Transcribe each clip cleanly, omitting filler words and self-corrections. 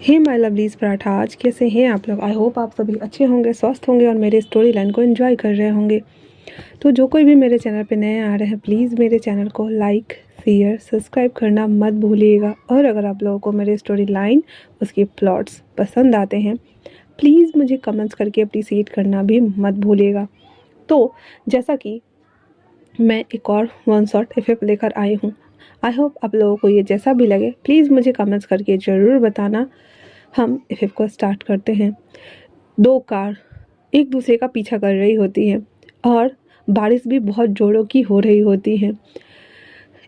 Hey my lovelies paratha, आज कैसे हैं आप लोग। आई होप आप सभी अच्छे होंगे, स्वस्थ होंगे और मेरे स्टोरी लाइन को एंजॉय कर रहे होंगे। तो जो कोई भी मेरे चैनल पे नए आ रहे हैं, प्लीज़ मेरे चैनल को लाइक शेयर सब्सक्राइब करना मत भूलिएगा। और अगर आप लोगों को मेरी स्टोरी लाइन उसके प्लॉट्स पसंद आते हैं, प्लीज़ मुझे कमेंट्स करके अप्रिसिएट करना भी मत भूलिएगा। तो जैसा कि मैं एक और वन शॉट इफ़ेक्ट लेकर आई हूँ, आई होप आप लोगों को ये जैसा भी लगे प्लीज़ मुझे कमेंट्स करके ज़रूर बताना। हम इफ़ेक्ट को स्टार्ट करते हैं। दो कार एक दूसरे का पीछा कर रही होती हैं और बारिश भी बहुत ज़ोरों की हो रही होती है।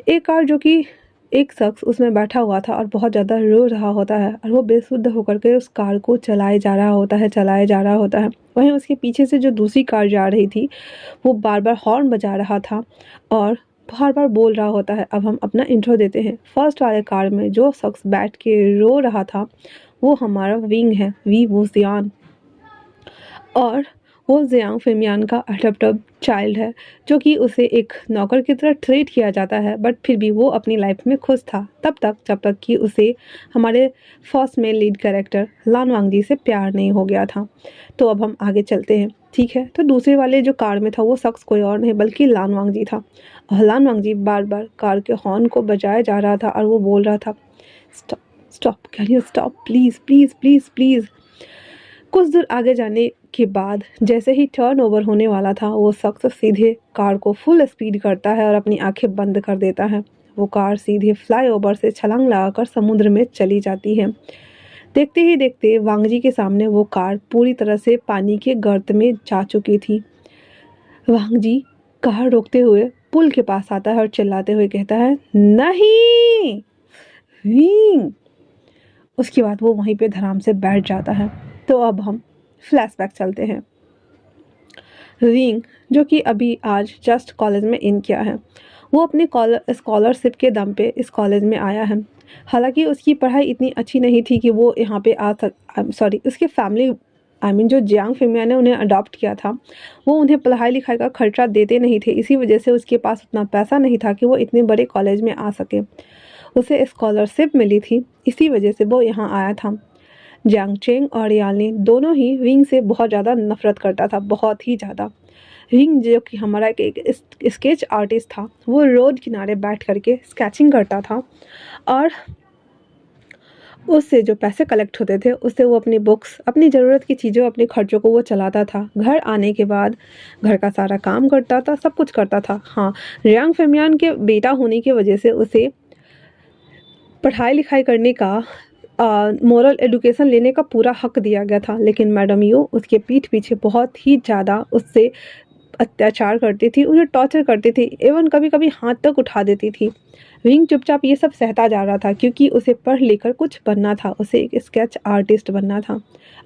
एक कार जो कि एक शख्स उसमें बैठा हुआ था और बहुत ज़्यादा रो रहा होता है और वो बेसुध होकर के उस कार को चलाए जा रहा होता है। वहीं उसके पीछे से जो दूसरी कार जा रही थी वो बार बार हॉर्न बजा रहा था और बार बार बोल रहा होता है। अब हम अपना इंट्रो देते हैं। फर्स्ट वाले कार में जो शख्स बैठ के रो रहा था वो हमारा विंग है, वी वो जियान। और वो जियांग फेमियान का अडॉप्टेड चाइल्ड है जो कि उसे एक नौकर की तरह ट्रीट किया जाता है, बट फिर भी वो अपनी लाइफ में खुश था जब तक कि उसे हमारे फर्स्ट में लीड कैरेक्टर लान वांगजी से प्यार नहीं हो गया था। तो अब हम आगे चलते हैं, ठीक है। तो दूसरे वाले जो कार में था वो शख्स कोई और नहीं बल्कि लान वांगजी था। और लान वांगजी बार बार कार के हॉर्न को बजाया जा रहा था और वो बोल रहा था, stop stop, can you stop please please please please. कुछ दूर आगे जाने के बाद जैसे ही टर्न ओवर होने वाला था वो शख्स सीधे कार को फुल स्पीड करता है और अपनी आंखें बंद कर देता है। वो कार सीधे फ्लाईओवर से छलांग लगाकर समुद्र में चली जाती है। देखते ही देखते वांगजी के सामने वो कार पूरी तरह से पानी के गर्त में जा चुकी थी। वांगजी कार रोकते हुए पुल के पास आता है और चिल्लाते हुए कहता है, नहीं विंग। उसके बाद वो वहीं पे धड़ाम से बैठ जाता है। तो अब हम फ्लैशबैक चलते हैं। विंग जो कि अभी आज जस्ट कॉलेज में इन किया है, वो अपने स्कॉलरशिप के दम पे इस कॉलेज में आया है। हालांकि उसकी पढ़ाई इतनी अच्छी नहीं थी कि वो यहाँ पे उसके फैमिली जो जियांग फेमिया ने उन्हें अडॉप्ट किया था वो उन्हें पढ़ाई लिखाई का खर्चा देते नहीं थे। इसी वजह से उसके पास उतना पैसा नहीं था कि वो इतने बड़े कॉलेज में आ सके। उसे स्कॉलरशिप मिली थी, इसी वजह से वो यहाँ आया था। जियांग चेंग और यालिन दोनों ही विंग से बहुत ज़्यादा नफरत करता था, बहुत ही ज़्यादा। विंग जो कि हमारा एक स्केच आर्टिस्ट था, वो रोड किनारे बैठ करके स्केचिंग करता था और उससे जो पैसे कलेक्ट होते थे उससे वो अपनी बुक्स, अपनी ज़रूरत की चीज़ों, अपने खर्चों को वो चलाता था। घर आने के बाद घर का सारा काम करता था, सब कुछ करता था। हाँ, जियांग फेमियान के बेटा होने की वजह से उसे पढ़ाई लिखाई करने का, मोरल एडुकेशन लेने का पूरा हक दिया गया था। लेकिन मैडम यू उसके पीठ पीछे बहुत ही ज़्यादा उससे अत्याचार करती थी, उन्हें टॉर्चर करती थी, एवं कभी कभी हाथ तक उठा देती थी। विंग चुपचाप ये सब सहता जा रहा था क्योंकि उसे पढ़ लिखकर कुछ बनना था, उसे एक स्केच आर्टिस्ट बनना था।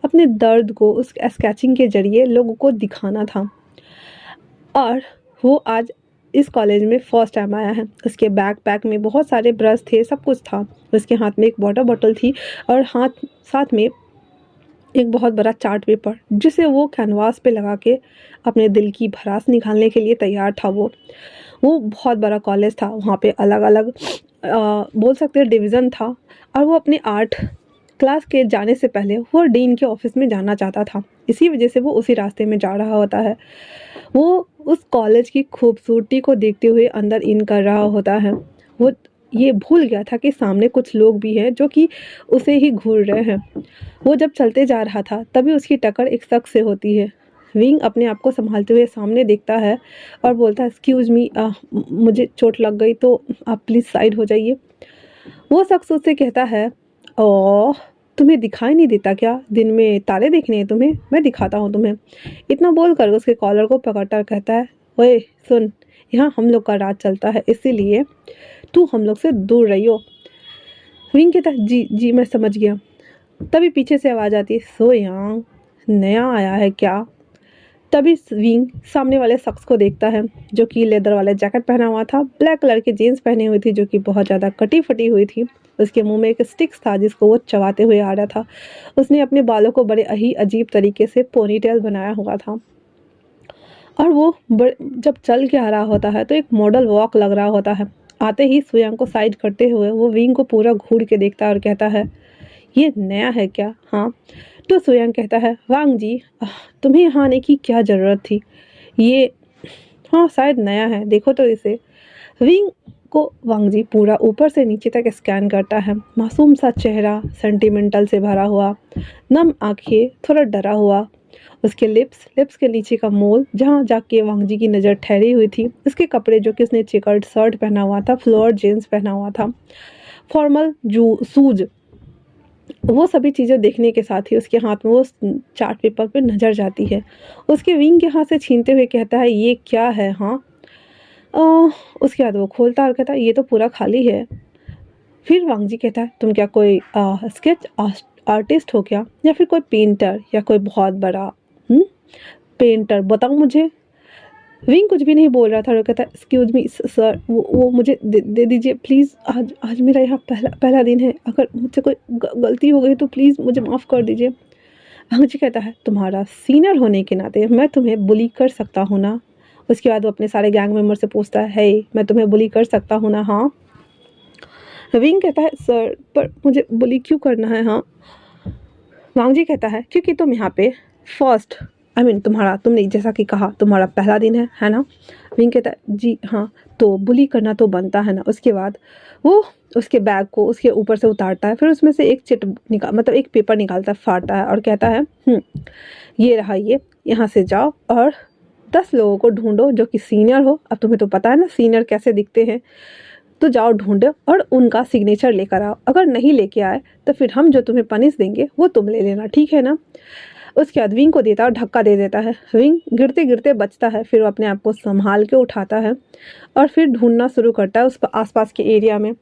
अपने दर्द को उस स्केचिंग के जरिए लोगों को दिखाना था। और वो आज इस कॉलेज में फर्स्ट टाइम आया है। उसके बैकपैक में बहुत सारे ब्रश थे, सब कुछ था। उसके हाथ में एक वाटर बॉटल थी और साथ में एक बहुत बड़ा चार्ट पेपर जिसे वो कैनवास पे लगा के अपने दिल की भड़ास निकालने के लिए तैयार था। वो बहुत बड़ा कॉलेज था, वहाँ पे अलग अलग बोल सकते हैं डिवीज़न था। और वो अपने आर्ट क्लास के जाने से पहले वो डीन के ऑफिस में जाना चाहता था, इसी वजह से वो उसी रास्ते में जा रहा होता है। वो उस कॉलेज की खूबसूरती को देखते हुए अंदर इन कर रहा होता है। वो ये भूल गया था कि सामने कुछ लोग भी हैं जो कि उसे ही घूर रहे हैं। वो जब चलते जा रहा था तभी उसकी टक्कर एक शख्स से होती है। विंग अपने आप को संभालते हुए सामने देखता है और बोलता है, एक्सक्यूज़ मी, मुझे चोट लग गई तो आप प्लीज़ साइड हो जाइए। वो शख्स उससे कहता है, ओह तुम्हें दिखाई नहीं देता क्या, दिन में तारे देखने हैं तुम्हें, मैं दिखाता हूँ तुम्हें। इतना बोलकर उसके कॉलर को पकड़कर कहता है, ओए सुन, यहाँ हम लोग का राज चलता है, इसीलिए तू हम लोग से दूर रहियो। विंग कहता है, जी जी मैं समझ गया। तभी पीछे से आवाज़ आती है, सो यांग, नया आया है क्या। तभी विंग सामने वाले शख्स को देखता है जो कि लेदर वाला जैकेट पहना हुआ था, ब्लैक कलर की जीन्स पहनी हुई थी जो कि बहुत ज़्यादा कटी फटी हुई थी। उसके मुंह में एक स्टिक्स था जिसको वो चबाते हुए आ रहा था। उसने अपने बालों को बड़े ही अजीब तरीके से पोनीटेल बनाया हुआ था और वो जब चल के आ रहा होता है तो एक मॉडल वॉक लग रहा होता है। आते ही सुयांग को साइड करते हुए वो विंग को पूरा घूर के देखता है और कहता है, ये नया है क्या? हाँ। तो सोयांग कहता है, वांग जी, तुम्हें यहाँ आने की क्या ज़रूरत थी? ये हाँ शायद नया है, देखो तो इसे। विंग को वांग जी पूरा ऊपर से नीचे तक स्कैन करता है। मासूम सा चेहरा, सेंटिमेंटल से भरा हुआ, नम आंखें, थोड़ा डरा हुआ। उसके लिप्स के नीचे का मोल जहाँ जाके वांग जी की नज़र ठहरी हुई थी। उसके कपड़े जो कि उसने चेकर्ड शर्ट पहना हुआ था, फ्लोर जींस पहना हुआ था, फॉर्मल जू शूज, वो सभी चीज़ें देखने के साथ ही उसके हाथ में वो चार्ट पेपर पे नजर जाती है। उसके विंग के हाथ से छीनते हुए कहता है, ये क्या है? हाँ। अ, उसके बाद वो खोलता और कहता है, ये तो पूरा खाली है। फिर वांग जी कहता है, तुम क्या कोई स्केच आर्टिस्ट हो क्या, या फिर कोई पेंटर, या कोई बहुत बड़ा पेंटर, बताओ मुझे। विंग कुछ भी नहीं बोल रहा था और कहता, एक्सक्यूज मी सर, वो मुझे दे दीजिए प्लीज़। आज आज मेरा यहाँ पहला दिन है, अगर मुझसे कोई गलती हो गई तो प्लीज़ मुझे माफ़ कर दीजिए। वांग जी कहता है, तुम्हारा सीनियर होने के नाते मैं तुम्हें बुली कर सकता हूँ ना? उसके बाद वो अपने सारे गैंग मेंबर से पूछता है, हे मैं तुम्हें बुली कर सकता हूँ ना? हाँ। विंग कहता है, सर पर मुझे बुली क्यों करना है? हाँ। वांग जी कहता है, क्योंकि तुम यहाँ पे फर्स्ट तुम्हारा, तुमने जैसा कि कहा तुम्हारा पहला दिन है ना? विंग कहता है, जी हाँ, तो बुली करना तो बनता है ना। उसके बाद वो उसके बैग को उसके ऊपर से उतारता है, फिर उसमें से एक एक पेपर निकालता है, फाड़ता है और कहता है, ये रहा, ये यहाँ से जाओ और 10 लोगों को ढूंढो जो कि सीनियर हो। अब तुम्हें तो पता है ना सीनियर कैसे दिखते हैं, तो जाओ ढूंढो और उनका सिग्नेचर लेकर आओ। अगर नहीं लेके आए तो फिर हम जो तुम्हें पनिश देंगे वो तुम ले लेना, ठीक है ना? उसके बाद विंग को देता और धक्का दे देता है। विंग गिरते गिरते बचता है, फिर वो अपने आप को संभाल के उठाता है और फिर ढूंढना शुरू करता है उस आसपास के एरिया में।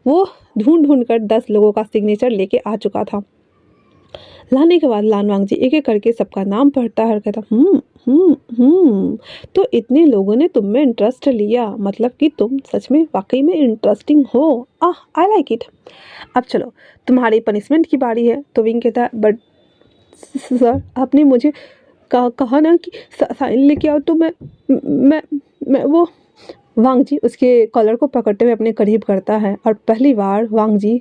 वो ढूंढ ढूंढ कर 10 लोगों का सिग्नेचर लेके आ चुका था। लाने के बाद लानवांग जी एक एक करके सबका नाम पढ़ता है और कहता, तो इतने लोगों ने तुम में इंटरेस्ट लिया, मतलब कि तुम सच में वाकई में इंटरेस्टिंग हो। I like it. अब चलो तुम्हारी पनिशमेंट की बारी है। तो विंग कहता है, बट सर आपने मुझे कहा ना कि साइन लेके आओ, तो मैं वो। वांग जी उसके कॉलर को पकड़ते हुए अपने करीब करता है और पहली बार वांग जी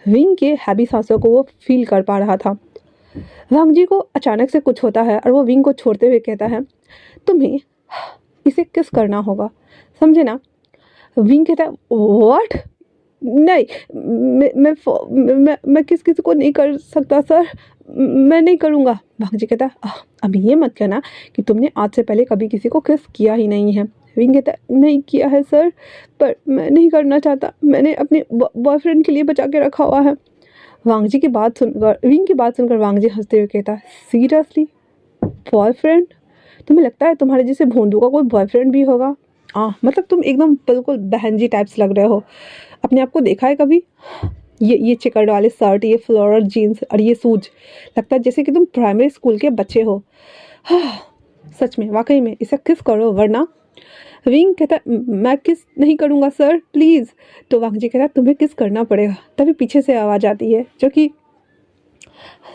विंग के हैवी सांसों को वो फील कर पा रहा था। वांग जी को अचानक से कुछ होता है और वो विंग को छोड़ते हुए कहता है, तुम्हें इसे किस करना होगा, समझे ना? विंग कहता है, व्हाट? नहीं, मैं किसी को नहीं कर सकता सर, मैं नहीं करूँगा। वांग जी कहता है, अब ये मत कहना कि तुमने आज से पहले कभी किसी को किस किया ही नहीं है। विंग कहता है, नहीं किया है सर, पर मैं नहीं करना चाहता, मैंने अपने बॉयफ्रेंड के लिए बचा के रखा हुआ है। वांग जी की बात सुनकर विंग की बात सुनकर वांग जी हंसते हुए कहता है, सीरियसली? बॉयफ्रेंड? तुम्हें लगता है तुम्हारे जैसे भोंदू का कोई बॉयफ्रेंड भी होगा? मतलब तुम एकदम बिल्कुल बहन जी टाइप्स लग रहे हो। अपने आप को देखा है कभी? ये चेकर्ड वाले शर्ट, ये फ्लोरल जीन्स और ये शूज, लगता है जैसे कि तुम प्राइमरी स्कूल के बच्चे हो। सच में वाकई में इसे किस करो वरना। विंग कहता है, मैं किस नहीं करूँगा सर प्लीज़। तो वांग जी कहता है, तुम्हें किस करना पड़ेगा। तभी पीछे से आवाज़ आती है जो कि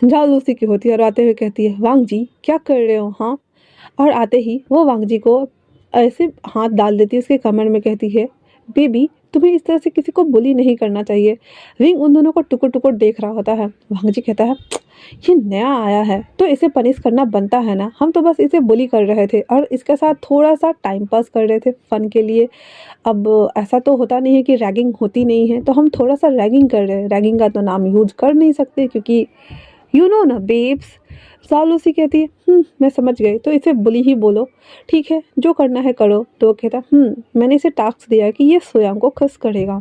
जालूसी की होती है और आते हुए कहती है, वांग जी क्या कर रहे हो? हाँ। और आते ही वो वांग जी को ऐसे हाथ डाल देती है उसके कमर में, कहती है, बेबी तुम्हें इस तरह से किसी को बुली नहीं करना चाहिए। विंग उन दोनों को टुकुर टुकुर देख रहा होता है। वांग जी कहता है, ये नया आया है तो इसे पनिश करना बनता है ना, हम तो बस इसे बुली कर रहे थे और इसके साथ थोड़ा सा टाइम पास कर रहे थे फन के लिए। अब ऐसा तो होता नहीं है कि रैगिंग होती नहीं है, तो हम थोड़ा सा रैगिंग कर रहे हैं। रैगिंग का तो नाम यूज कर नहीं सकते क्योंकि यू नो ना बेब्स। सालूसी कहती है, मैं समझ गई, तो इसे बुली ही बोलो, ठीक है जो करना है करो। तो वो कहता, मैंने इसे टास्क दिया है कि ये स्वयं को खुश करेगा।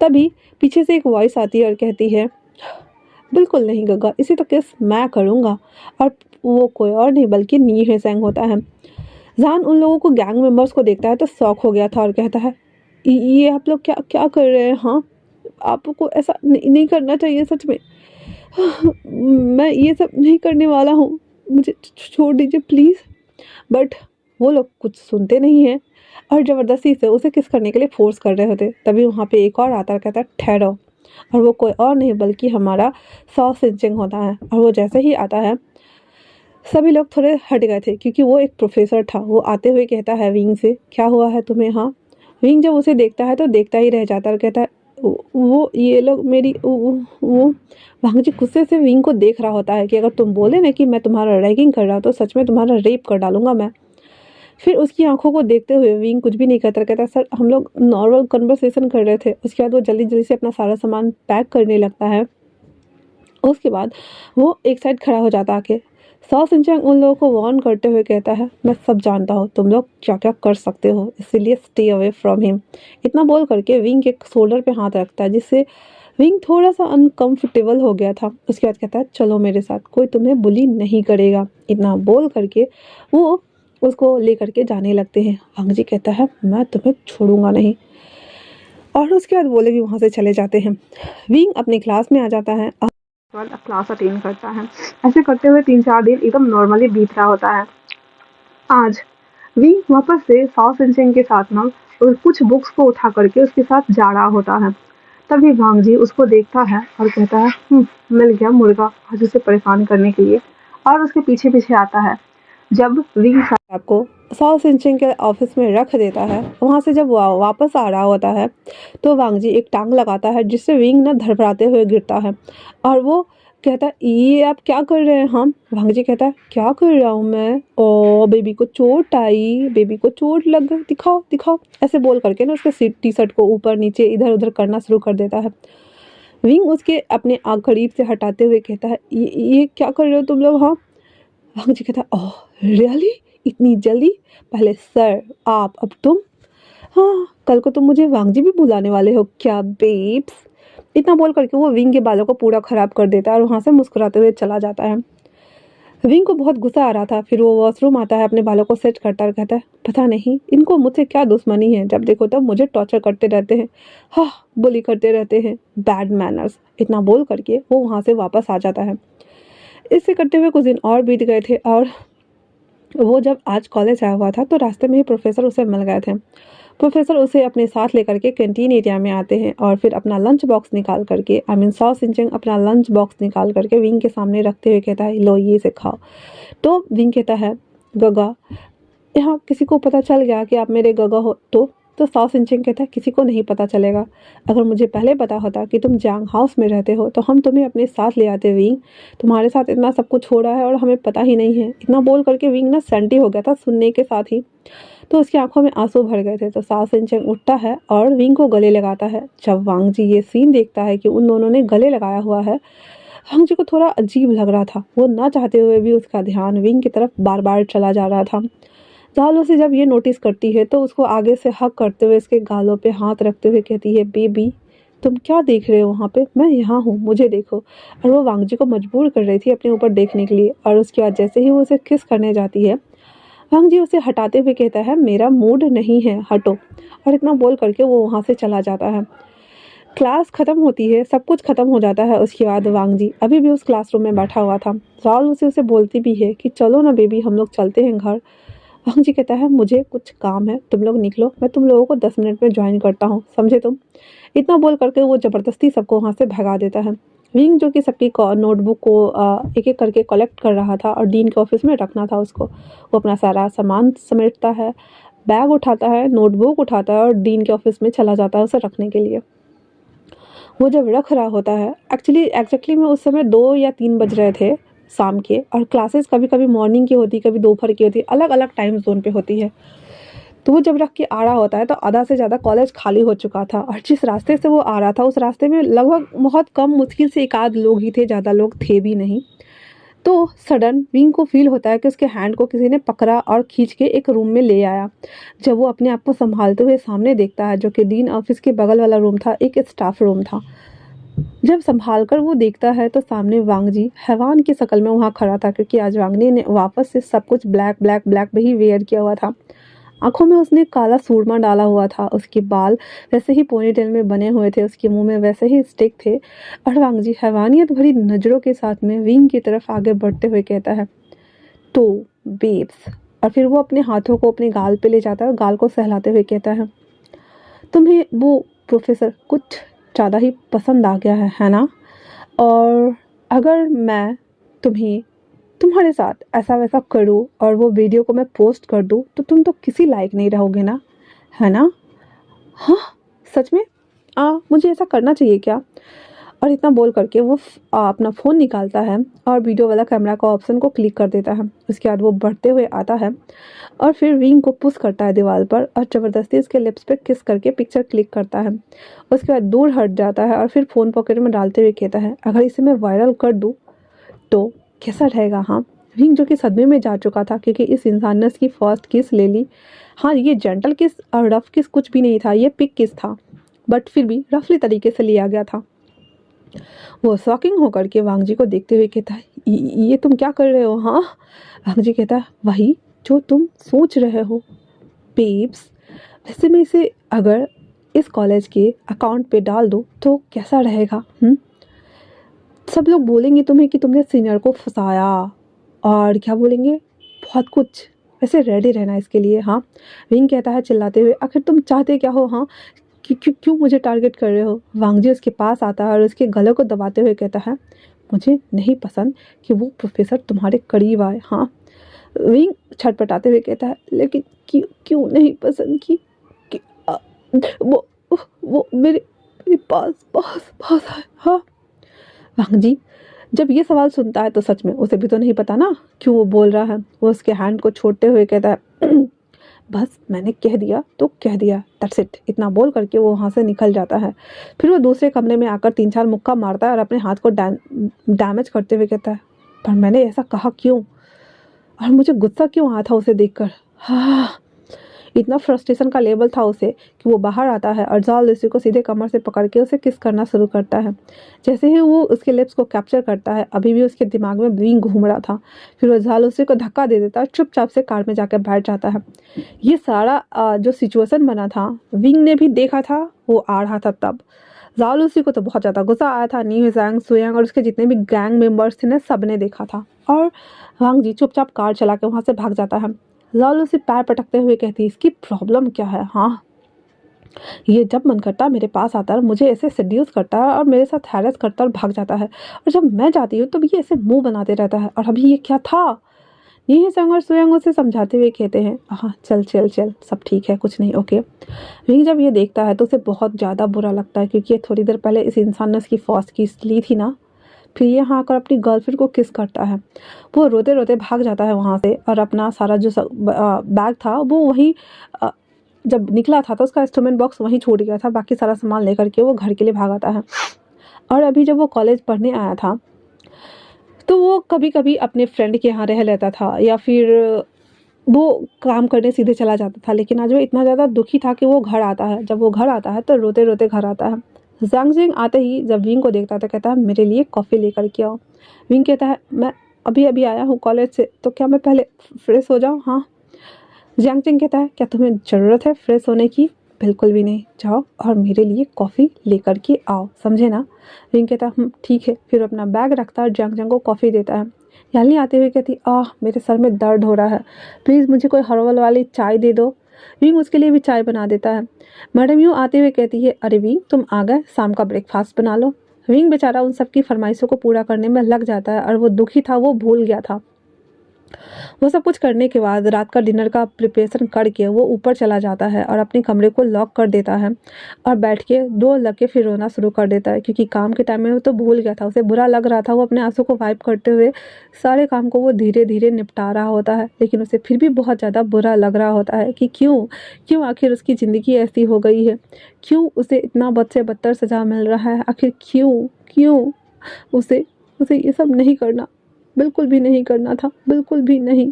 तभी पीछे से एक वॉइस आती है और कहती है, बिल्कुल नहीं गगा, इसे तो किस मैं करूँगा। और वो कोई और नहीं बल्कि नी हेसेंग होता है। जान उन लोगों को गैंग मेंबर्स को देखता है तो शॉक हो गया था और कहता है, ये आप लोग क्या क्या कर रहे हैं? हाँ, आपको ऐसा नहीं करना चाहिए सच में। मैं ये सब नहीं करने वाला हूँ, मुझे छोड़ दीजिए प्लीज़। बट वो लोग कुछ सुनते नहीं हैं और ज़बरदस्ती से उसे किस करने के लिए फोर्स कर रहे होते। तभी वहाँ पे एक और आता है, कहता है, ठहरो। और वो कोई और नहीं बल्कि हमारा सॉ सिंचिंग होता है। और वो जैसे ही आता है सभी लोग थोड़े हट गए थे क्योंकि वो एक प्रोफेसर था। वो आते हुए कहता है विंग से, क्या हुआ है तुम्हें? हाँ। विंग जब उसे देखता है तो देखता ही रह जाता है और कहता है, वो ये लोग मेरी वो भांग जी गुस्से से विंग को देख रहा होता है कि अगर तुम बोले ना कि मैं तुम्हारा रैगिंग कर रहा हूँ तो सच में तुम्हारा रेप कर डालूंगा मैं। फिर उसकी आंखों को देखते हुए विंग कुछ भी नहीं कहता, कहता सर हम लोग नॉर्मल कन्वर्सेशन कर रहे थे। उसके बाद वो जल्दी जल्दी से अपना सारा सामान पैक करने लगता है। उसके बाद वो एक साइड खड़ा हो जाता आके। सौ सिंचन उन लोगों को वार्न करते हुए कहता है मैं सब जानता हूँ तुम लोग क्या क्या कर सकते हो, इसीलिए स्टे अवे फ्रॉम हिम। इतना बोल करके विंग के शोल्डर पे हाथ रखता है, जिससे विंग थोड़ा सा अनकंफर्टेबल हो गया था। उसके बाद कहता है चलो मेरे साथ, कोई तुम्हें बुली नहीं करेगा। इतना बोल करके वो उसको लेकर के जाने लगते हैं। वांग जी कहता है मैं तुम्हें छोड़ूंगा नहीं, और उसके बाद बोले भी वहाँ से चले जाते हैं। विंग अपनी क्लास में आ जाता है, क्लास अटेंड करता है। ऐसे करते हुए 3-4 दिन एकदम नॉर्मली बीत रहा होता है। आज विंग वापस से साओ सिंचेंग के साथ ना कुछ बुक्स को उठा करके उसके साथ जा रहा होता है। तभी वांग जी उसको देखता है और कहता है मिल गया मुर्गा आज उसे परेशान करने के लिए, और उसके पीछे पीछे आता है। जब विंग साहब को साओ सिंचेंग के ऑफिस में रख देता है, वहाँ से जब वापस आ रहा होता है तो वांग जी एक टांग लगाता है, जिससे विंग ना धड़फड़ाते हुए गिरता है। और वो कहता है ये आप क्या कर रहे हैं। हम वांग जी कहता है क्या कर रहा हूँ मैं, ओ बेबी को चोट आई, बेबी को चोट लग गई, दिखाओ दिखाओ, ऐसे बोल करके ना उसके टी शर्ट को ऊपर नीचे इधर उधर करना शुरू कर देता है। विंग उसके अपने आँख करीब से हटाते हुए कहता है ये क्या कर रहे हो तुम लोग। हाँ वांग जी कहता है ओह रियली, इतनी जल्दी, पहले सर आप अब तुम, हाँ कल को तुम मुझे वांग जी भी बुलाने वाले हो क्या बेब्स। इतना बोल करके वो विंग के बालों को पूरा खराब कर देता है और वहाँ से मुस्कुराते हुए चला जाता है। विंग को बहुत गुस्सा आ रहा था। फिर वो वॉशरूम आता है, अपने बालों को सेट करता है, कहता है पता नहीं इनको मुझसे क्या दुश्मनी है, जब देखो तब मुझे टॉर्चर करते रहते हैं, हाँ बुली करते रहते हैं, बैड मैनर्स। इतना बोल करके वो वहाँ से वापस आ जाता है। इससे करते हुए कुछ दिन और बीत गए थे, और वो जब आज कॉलेज आया हुआ था तो रास्ते में ही प्रोफेसर उसे मिल गए थे। प्रोफेसर उसे अपने साथ लेकर के कैंटीन एरिया में आते हैं और फिर अपना लंच बॉक्स निकाल करके साओ सिंचेंग अपना लंच बॉक्स निकाल करके विंग के सामने रखते हुए कहता है लो ये से खाओ। तो विंग कहता है गगा, यहाँ किसी को पता चल गया कि आप मेरे गगा हो तो साओ सिंचेंग कहता है किसी को नहीं पता चलेगा। अगर मुझे पहले पता होता कि तुम जांग हाउस में रहते हो तो हम तुम्हें अपने साथ ले आते विंग, तुम्हारे साथ इतना सब कुछ हो रहा है और हमें पता ही नहीं है। इतना बोल करके विंग ना सेंटी हो गया था सुनने के साथ ही, तो उसकी आंखों में आंसू भर गए थे। तो साओ सिंचेंग उठता है और विंग को गले लगाता है। जब वांग जी ये सीन देखता है कि उन दोनों ने गले लगाया हुआ है, वांग जी को थोड़ा अजीब लग रहा था। वो ना चाहते हुए भी उसका ध्यान विंग की तरफ बार बार चला जा रहा था। जालो से जब ये नोटिस करती है तो उसको आगे से हक करते हुए इसके गालों पे हाथ रखते हुए कहती है बेबी तुम क्या देख रहे हो वहाँ पे, मैं यहाँ हूँ, मुझे देखो। और वो वांग जी को मजबूर कर रही थी अपने ऊपर देखने के लिए। और उसके बाद जैसे ही वो उसे किस करने जाती है, वांग जी उसे हटाते हुए कहता है मेरा मूड नहीं है, हटो। और इतना बोल करके वो वहाँ से चला जाता है। क्लास खत्म होती है, सब कुछ खत्म हो जाता है। उसके बाद वांग जी अभी भी उस क्लासरूम में बैठा हुआ था। जाल उसे बोलती भी है कि चलो ना बेबी हम लोग चलते हैं घर। वांग जी कहता है मुझे कुछ काम है, तुम लोग निकलो, मैं तुम लोगों को 10 मिनट में ज्वाइन करता हूँ, समझे तुम। इतना बोल करके वो ज़बरदस्ती सबको वहाँ से भगा देता है। विंग जो कि सबकी नोटबुक को एक एक करके कलेक्ट कर रहा था और डीन के ऑफिस में रखना था उसको, वो अपना सारा सामान समेटता है, बैग उठाता है, नोटबुक उठाता है और डीन के ऑफिस में चला जाता है उसे रखने के लिए। वो जब रख रहा होता है, एग्जैक्टली में उस समय 2 या 3 बज रहे थे शाम के, और क्लासेस कभी कभी मॉर्निंग की होती, कभी दोपहर की होती, अलग अलग टाइम जोन पे होती है। तो वो जब रख के आ रहा होता है तो आधा से ज़्यादा कॉलेज खाली हो चुका था, और जिस रास्ते से वो आ रहा था उस रास्ते में लगभग बहुत कम, मुश्किल से एक आध लोग ही थे, ज़्यादा लोग थे भी नहीं। तो सडन विंग को फील होता है कि उसके हैंड को किसी ने पकड़ा और खींच के एक रूम में ले आया। जब वो अपने आप को संभालते हुए सामने देखता है, जो कि डीन ऑफिस के बगल वाला रूम था, एक स्टाफ रूम था। जब संभाल कर वो देखता है तो सामने वांग जी हैवान की शक्ल में वहाँ खड़ा था, क्योंकि आज वांगनी ने वापस से सब कुछ ब्लैक ब्लैक ब्लैक में ही वेयर किया हुआ था। आंखों में उसने काला सूरमा डाला हुआ था, उसके बाल वैसे ही पोनीटेल में बने हुए थे, उसके मुंह में वैसे ही स्टिक थे। और वांग जी हैवानियत भरी नज़रों के साथ में विंग की तरफ आगे बढ़ते हुए कहता है तो बेब्स। और फिर वो अपने हाथों को अपने गाल पे ले जाता है और गाल को सहलाते हुए कहता है तुम्हें वो प्रोफेसर कुछ ज़्यादा ही पसंद आ गया है ना। और अगर मैं तुम्हें तुम्हारे साथ ऐसा वैसा करूँ और वो वीडियो को मैं पोस्ट कर दूँ तो तुम तो किसी लायक नहीं रहोगे ना, है ना। हाँ सच में, मुझे ऐसा करना चाहिए क्या? और इतना बोल करके वो अपना फ़ोन निकालता है और वीडियो वाला कैमरा का ऑप्शन को क्लिक कर देता है। उसके बाद वो बढ़ते हुए आता है और फिर विंग को पुश करता है दीवार पर और ज़बरदस्ती उसके लिप्स पे किस करके पिक्चर क्लिक करता है। उसके बाद दूर हट जाता है और फिर फ़ोन पॉकेट में डालते हुए कहता है, अगर इसे मैं वायरल कर दूँ तो कैसा रहेगा? हाँ, विंग जो कि सदमे में जा चुका था क्योंकि इस इंसान ने उसकी फर्स्ट किस ले ली। हाँ, ये जेंटल किस और रफ किस कुछ भी नहीं था, ये पिक किस था, बट फिर भी रफली तरीके से लिया गया था। वो शॉकिंग होकर के वांग जी को देखते हुए कहता है, ये तुम क्या कर रहे हो? हाँ, वांग जी कहता है, वही जो तुम सोच रहे हो बेब्स। वैसे मैं इसे अगर इस कॉलेज के अकाउंट पे डाल दूँ तो कैसा रहेगा? सब लोग बोलेंगे तुम्हें कि तुमने सीनियर को फंसाया और क्या बोलेंगे, बहुत कुछ। वैसे रेडी रहना इसके लिए। हाँ, विंग कहता है चिल्लाते हुए, आखिर तुम चाहते क्या हो? हाँ, क्यों मुझे टारगेट कर रहे हो? वांग जी उसके पास आता है और उसके गले को दबाते हुए कहता है, मुझे नहीं पसंद कि वो प्रोफेसर तुम्हारे करीब आए। हाँ, विंग छटपटाते हुए कहता है, लेकिन क्यों क्यों नहीं पसंद कि आ, वो मेरे पास पास पास आए। हाँ, वांग जी जब ये सवाल सुनता है तो सच में उसे भी तो नहीं पता ना क्यों वो बोल रहा है। वो उसके हैंड को छोड़ते हुए कहता है, बस मैंने कह दिया तो कह दिया, दैट्स इट। इतना बोल करके वो वहाँ से निकल जाता है। फिर वो दूसरे कमरे में आकर 3-4 मुक्का मारता है और अपने हाथ को डैमेज करते हुए कहता है, पर मैंने ऐसा कहा क्यों? और मुझे गुस्सा क्यों आया था उसे देखकर? हाँ, इतना फ्रस्ट्रेशन का लेवल था उसे कि वो बाहर आता है और जाल लूसी को सीधे कमर से पकड़ के उसे किस करना शुरू करता है। जैसे ही वो उसके लिप्स को कैप्चर करता है, अभी भी उसके दिमाग में विंग घूम रहा था। फिर वो जाल लूसी को धक्का दे देता है, चुपचाप से कार में जाकर बैठ जाता है। ये सारा जो सिचुएशन बना था विंग ने भी देखा था, वो आ रहा था तब। जाल लूसी को तो बहुत ज़्यादा गुस्सा आया था। नी हुजैंग, सुयांग और उसके जितने भी गैंग मेंबर्स थे ना, सब ने देखा था। और वांग जी चुपचाप कार चला के वहाँ से भाग जाता है। लाल उसे पैर पटकते हुए कहती है, इसकी प्रॉब्लम क्या है? हाँ, ये जब मन करता है मेरे पास आता है, मुझे ऐसे सेड्यूस करता है और मेरे साथ हैरेस करता है और भाग जाता है, और जब मैं जाती हूँ तो ये ऐसे मुंह बनाते रहता है। और अभी ये क्या था? ये संग और सुयंग उसे समझाते हुए कहते हैं, हाँ चल चल चल, सब ठीक है, कुछ नहीं, ओके। विंग जब ये देखता है तो उसे बहुत ज़्यादा बुरा लगता है क्योंकि ये थोड़ी देर पहले इस इंसान ने उसकी फर्स्ट किस ली थी ना। फिर ये यहाँ आकर अपनी गर्लफ्रेंड को किस करता है। वो रोते रोते भाग जाता है वहाँ से और अपना सारा जो बैग था वो वहीं जब निकला था तो उसका इंस्ट्रूमेंट बॉक्स वहीं छूट गया था। बाकी सारा सामान लेकर के वो घर के लिए भाग आता है। और अभी जब वो कॉलेज पढ़ने आया था तो वो कभी कभी अपने फ्रेंड के यहाँ रह लेता था या फिर वो काम करने सीधे चला जाता था। लेकिन आज वो इतना ज़्यादा दुखी था कि वो घर आता है। जब वो घर आता है तो रोते रोते घर आता है। ज़ांग जिंग आते ही जब विंग को देखता है तो कहता है, मेरे लिए कॉफ़ी लेकर के आओ। विंग कहता है, मैं अभी अभी आया हूँ कॉलेज से, तो क्या मैं पहले फ्रेश हो जाऊँ? हाँ। ज़ांग जिंग कहता है, क्या तुम्हें ज़रूरत है फ्रेश होने की? बिल्कुल भी नहीं, जाओ और मेरे लिए कॉफ़ी लेकर के आओ, समझे ना? विंग कहता है, ठीक है। फिर अपना बैग रखता है और ज़ांग जिंग को कॉफ़ी देता है। याली आते हुए कहती, मेरे सर में दर्द हो रहा है, प्लीज़ मुझे कोई हर्बल वाली चाय दे दो। विंग उसके लिए भी चाय बना देता है। मैडम यूँ आते हुए कहती है, अरे विंग तुम आ गए, शाम का ब्रेकफास्ट बना लो। विंग बेचारा उन सबकी फरमाइशों को पूरा करने में लग जाता है और वो दुखी था, वो भूल गया था। वो सब कुछ करने के बाद रात का डिनर का प्रिपरेशन करके वो ऊपर चला जाता है और अपने कमरे को लॉक कर देता है और बैठ के दो लग के फिर रोना शुरू कर देता है क्योंकि काम के टाइम में वो तो भूल गया था, उसे बुरा लग रहा था। वो अपने आंसू को वाइप करते हुए सारे काम को वो धीरे धीरे निपटा रहा होता है, लेकिन उसे फिर भी बहुत ज़्यादा बुरा लग रहा होता है कि क्यों क्यों आखिर उसकी ज़िंदगी ऐसी हो गई है, क्यों उसे इतना बद से बदतर सजा मिल रहा है, आखिर क्यों क्यों उसे उसे ये सब नहीं करना, बिल्कुल भी नहीं करना था, बिल्कुल भी नहीं।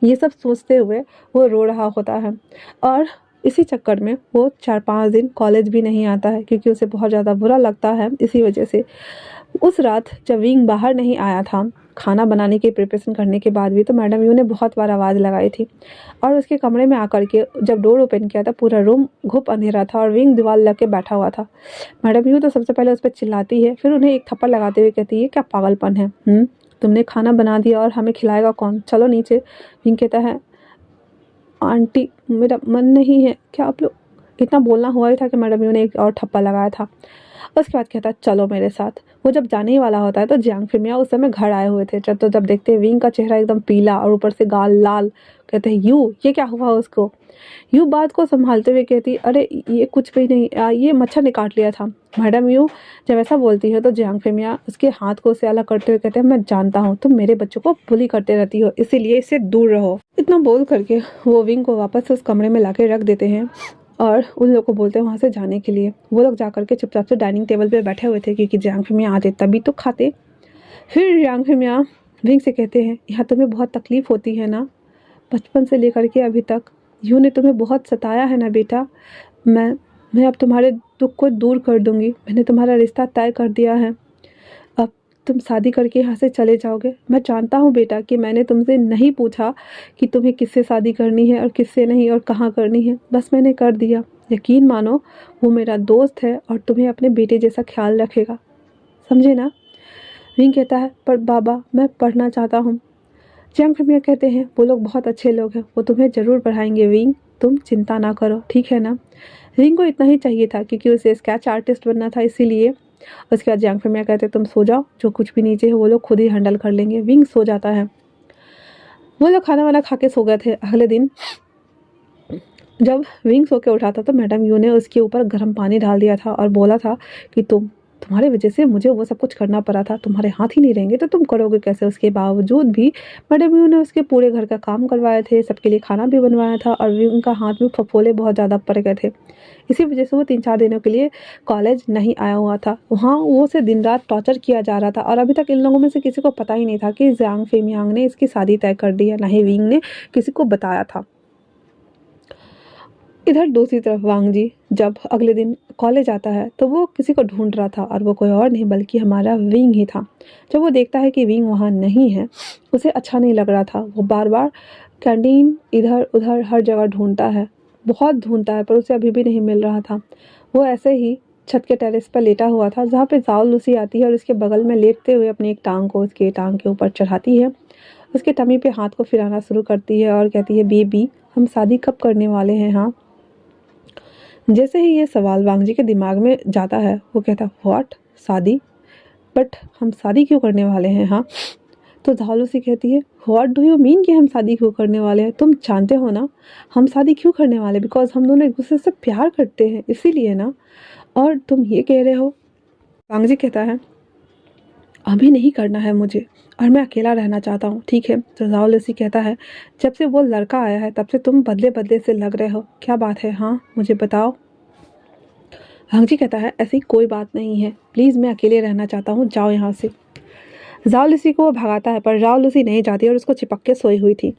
ये सब सोचते हुए वो रो रहा होता है और इसी चक्कर में वो 4-5 दिन कॉलेज भी नहीं आता है क्योंकि उसे बहुत ज़्यादा बुरा लगता है। इसी वजह से उस रात जब विंग बाहर नहीं आया था खाना बनाने की प्रिपरेशन करने के बाद भी, तो मैडम यू ने बहुत बार आवाज़ लगाई थी और उसके कमरे में आकर के जब डोर ओपन किया था पूरा रूम घुप अंधेरा था और विंग दीवार लग के बैठा हुआ था। मैडम यू तो सबसे पहले उस पर चिल्लाती है, फिर उन्हें एक थप्पड़ लगाते हुए कहती है, क्या पागलपन है? तुमने खाना बना दिया और हमें खिलाएगा कौन? चलो नीचे। विंग कहता है, आंटी मेरा मन नहीं है, क्या आप लोग? इतना बोलना हुआ ही था कि मैडम यू ने एक और थप्पड़ लगाया था। उसके बाद कहता है चलो मेरे साथ। वो जब जाने ही वाला होता है तो जियांग फिमिया उस समय घर आए हुए थे। जब देखते हैं विंग का चेहरा एकदम पीला और ऊपर से गाल लाल। कहते हैं यू ये क्या हुआ उसको। यू बात को संभालते हुए कहती अरे ये कुछ भी नहीं, ये मच्छर ने काट लिया था। मैडम यू जब ऐसा बोलती है तो जियांग फिमिया उसके हाथ को उससे अलग करते हुए कहते हैं मैं जानता हूँ तुम मेरे बच्चों को बुली करते रहती हो, इसीलिए इससे दूर रहो। इतना बोल करके वो विंग को वापस उस कमरे में लाके रख देते हैं और उन लोगों को बोलते हैं वहाँ से जाने के लिए। वो लोग जा करके चुपचाप से डाइनिंग टेबल पे बैठे हुए थे क्योंकि जियांग फिमिया आते तभी तो खाते। फिर जियांग फिमिया विंग से कहते हैं यहाँ तुम्हें बहुत तकलीफ होती है ना, बचपन से लेकर के अभी तक यूँ ने तुम्हें बहुत सताया है ना बेटा। मैं अब तुम्हारे दुख को दूर कर दूंगी। मैंने तुम्हारा रिश्ता तय कर दिया है। अब तुम शादी करके यहाँ से चले जाओगे। मैं जानता हूँ बेटा कि मैंने तुमसे नहीं पूछा कि तुम्हें किससे शादी करनी है और किससे नहीं और कहाँ करनी है, बस मैंने कर दिया। यकीन मानो वो मेरा दोस्त है और तुम्हें अपने बेटे जैसा ख्याल रखेगा, समझे ना। विंग कहता है पर बाबा मैं पढ़ना चाहता हूँ। जियांग फिमिया कहते हैं वो लोग बहुत अच्छे लोग हैं, वो तुम्हें ज़रूर पढ़ाएंगे विंग, तुम चिंता ना करो ठीक है ना। विंग को इतना ही चाहिए था क्योंकि उसे स्केच आर्टिस्ट बनना था, इसीलिए। उसके बाद जियांग फिमिया कहते तुम सो जाओ, जो कुछ भी नीचे है वो लोग खुद ही हैंडल कर लेंगे। विंग सो जाता है। वो लोग खाना वाना खा के सो गए थे। अगले दिन जब विंग सो के उठा था तो मैडम यू ने उसके ऊपर गर्म पानी डाल दिया था और बोला था कि तुम्हारे वजह से मुझे वो सब कुछ करना पड़ा था, तुम्हारे हाथ ही नहीं रहेंगे तो तुम करोगे कैसे। उसके बावजूद भी मैडम यू ने उसके पूरे घर का काम करवाए थे, सबके लिए खाना भी बनवाया था और विंग का हाथ में फफोले बहुत ज़्यादा पड़ गए थे। इसी वजह से वो 3-4 दिनों के लिए कॉलेज नहीं आया हुआ था। वहाँ वो उसे दिन रात टॉर्चर किया जा रहा था और अभी तक इन लोगों में से किसी को पता ही नहीं था कि जियांग फिमियांग ने इसकी शादी तय कर दी है, ना ही विंग ने किसी को बताया था। इधर दूसरी तरफ वांग जी जब अगले दिन कॉलेज आता है तो वो किसी को ढूंढ रहा था और वो कोई और नहीं बल्कि हमारा विंग ही था। जब वो देखता है कि विंग वहाँ नहीं है उसे अच्छा नहीं लग रहा था। वो बार बार कैंटीन इधर उधर हर जगह ढूंढता है, बहुत ढूंढता है पर उसे अभी भी नहीं मिल रहा था। वो ऐसे ही छत के टेरेस पर लेटा हुआ था जहाँ पे जाओ लूसी आती है और उसके बगल में लेटते हुए अपनी एक टांग को उसके टांग के ऊपर चढ़ाती है, उसके टमी पे हाथ को फिराना शुरू करती है और कहती है बेबी हम शादी कब करने वाले हैं। हाँ, जैसे ही ये सवाल वांग जी के दिमाग में जाता है वो कहता व्हाट शादी, बट हम शादी क्यों करने वाले हैं। हाँ, तो झालूसी कहती है व्हाट डू यू मीन कि हम शादी क्यों करने वाले हैं, तुम जानते हो ना हम शादी क्यों करने वाले, बिकॉज हम दोनों एक दूसरे से प्यार करते हैं इसीलिए ना, और तुम ये कह रहे हो। वांग जी कहता है अभी नहीं करना है मुझे और मैं अकेला रहना चाहता हूँ, ठीक है। तो झालूसी कहता है जब से वो लड़का आया है तब से तुम बदले बदले से लग रहे हो, क्या बात है, हाँ मुझे बताओ। वांग जी कहता है ऐसी कोई बात नहीं है, प्लीज़ मैं अकेले रहना चाहता हूँ, जाओ यहाँ से। जाओ लूसी को वो भगाता है पर जाओ लूसी नहीं जाती और उसको चिपक के सोई हुई थी।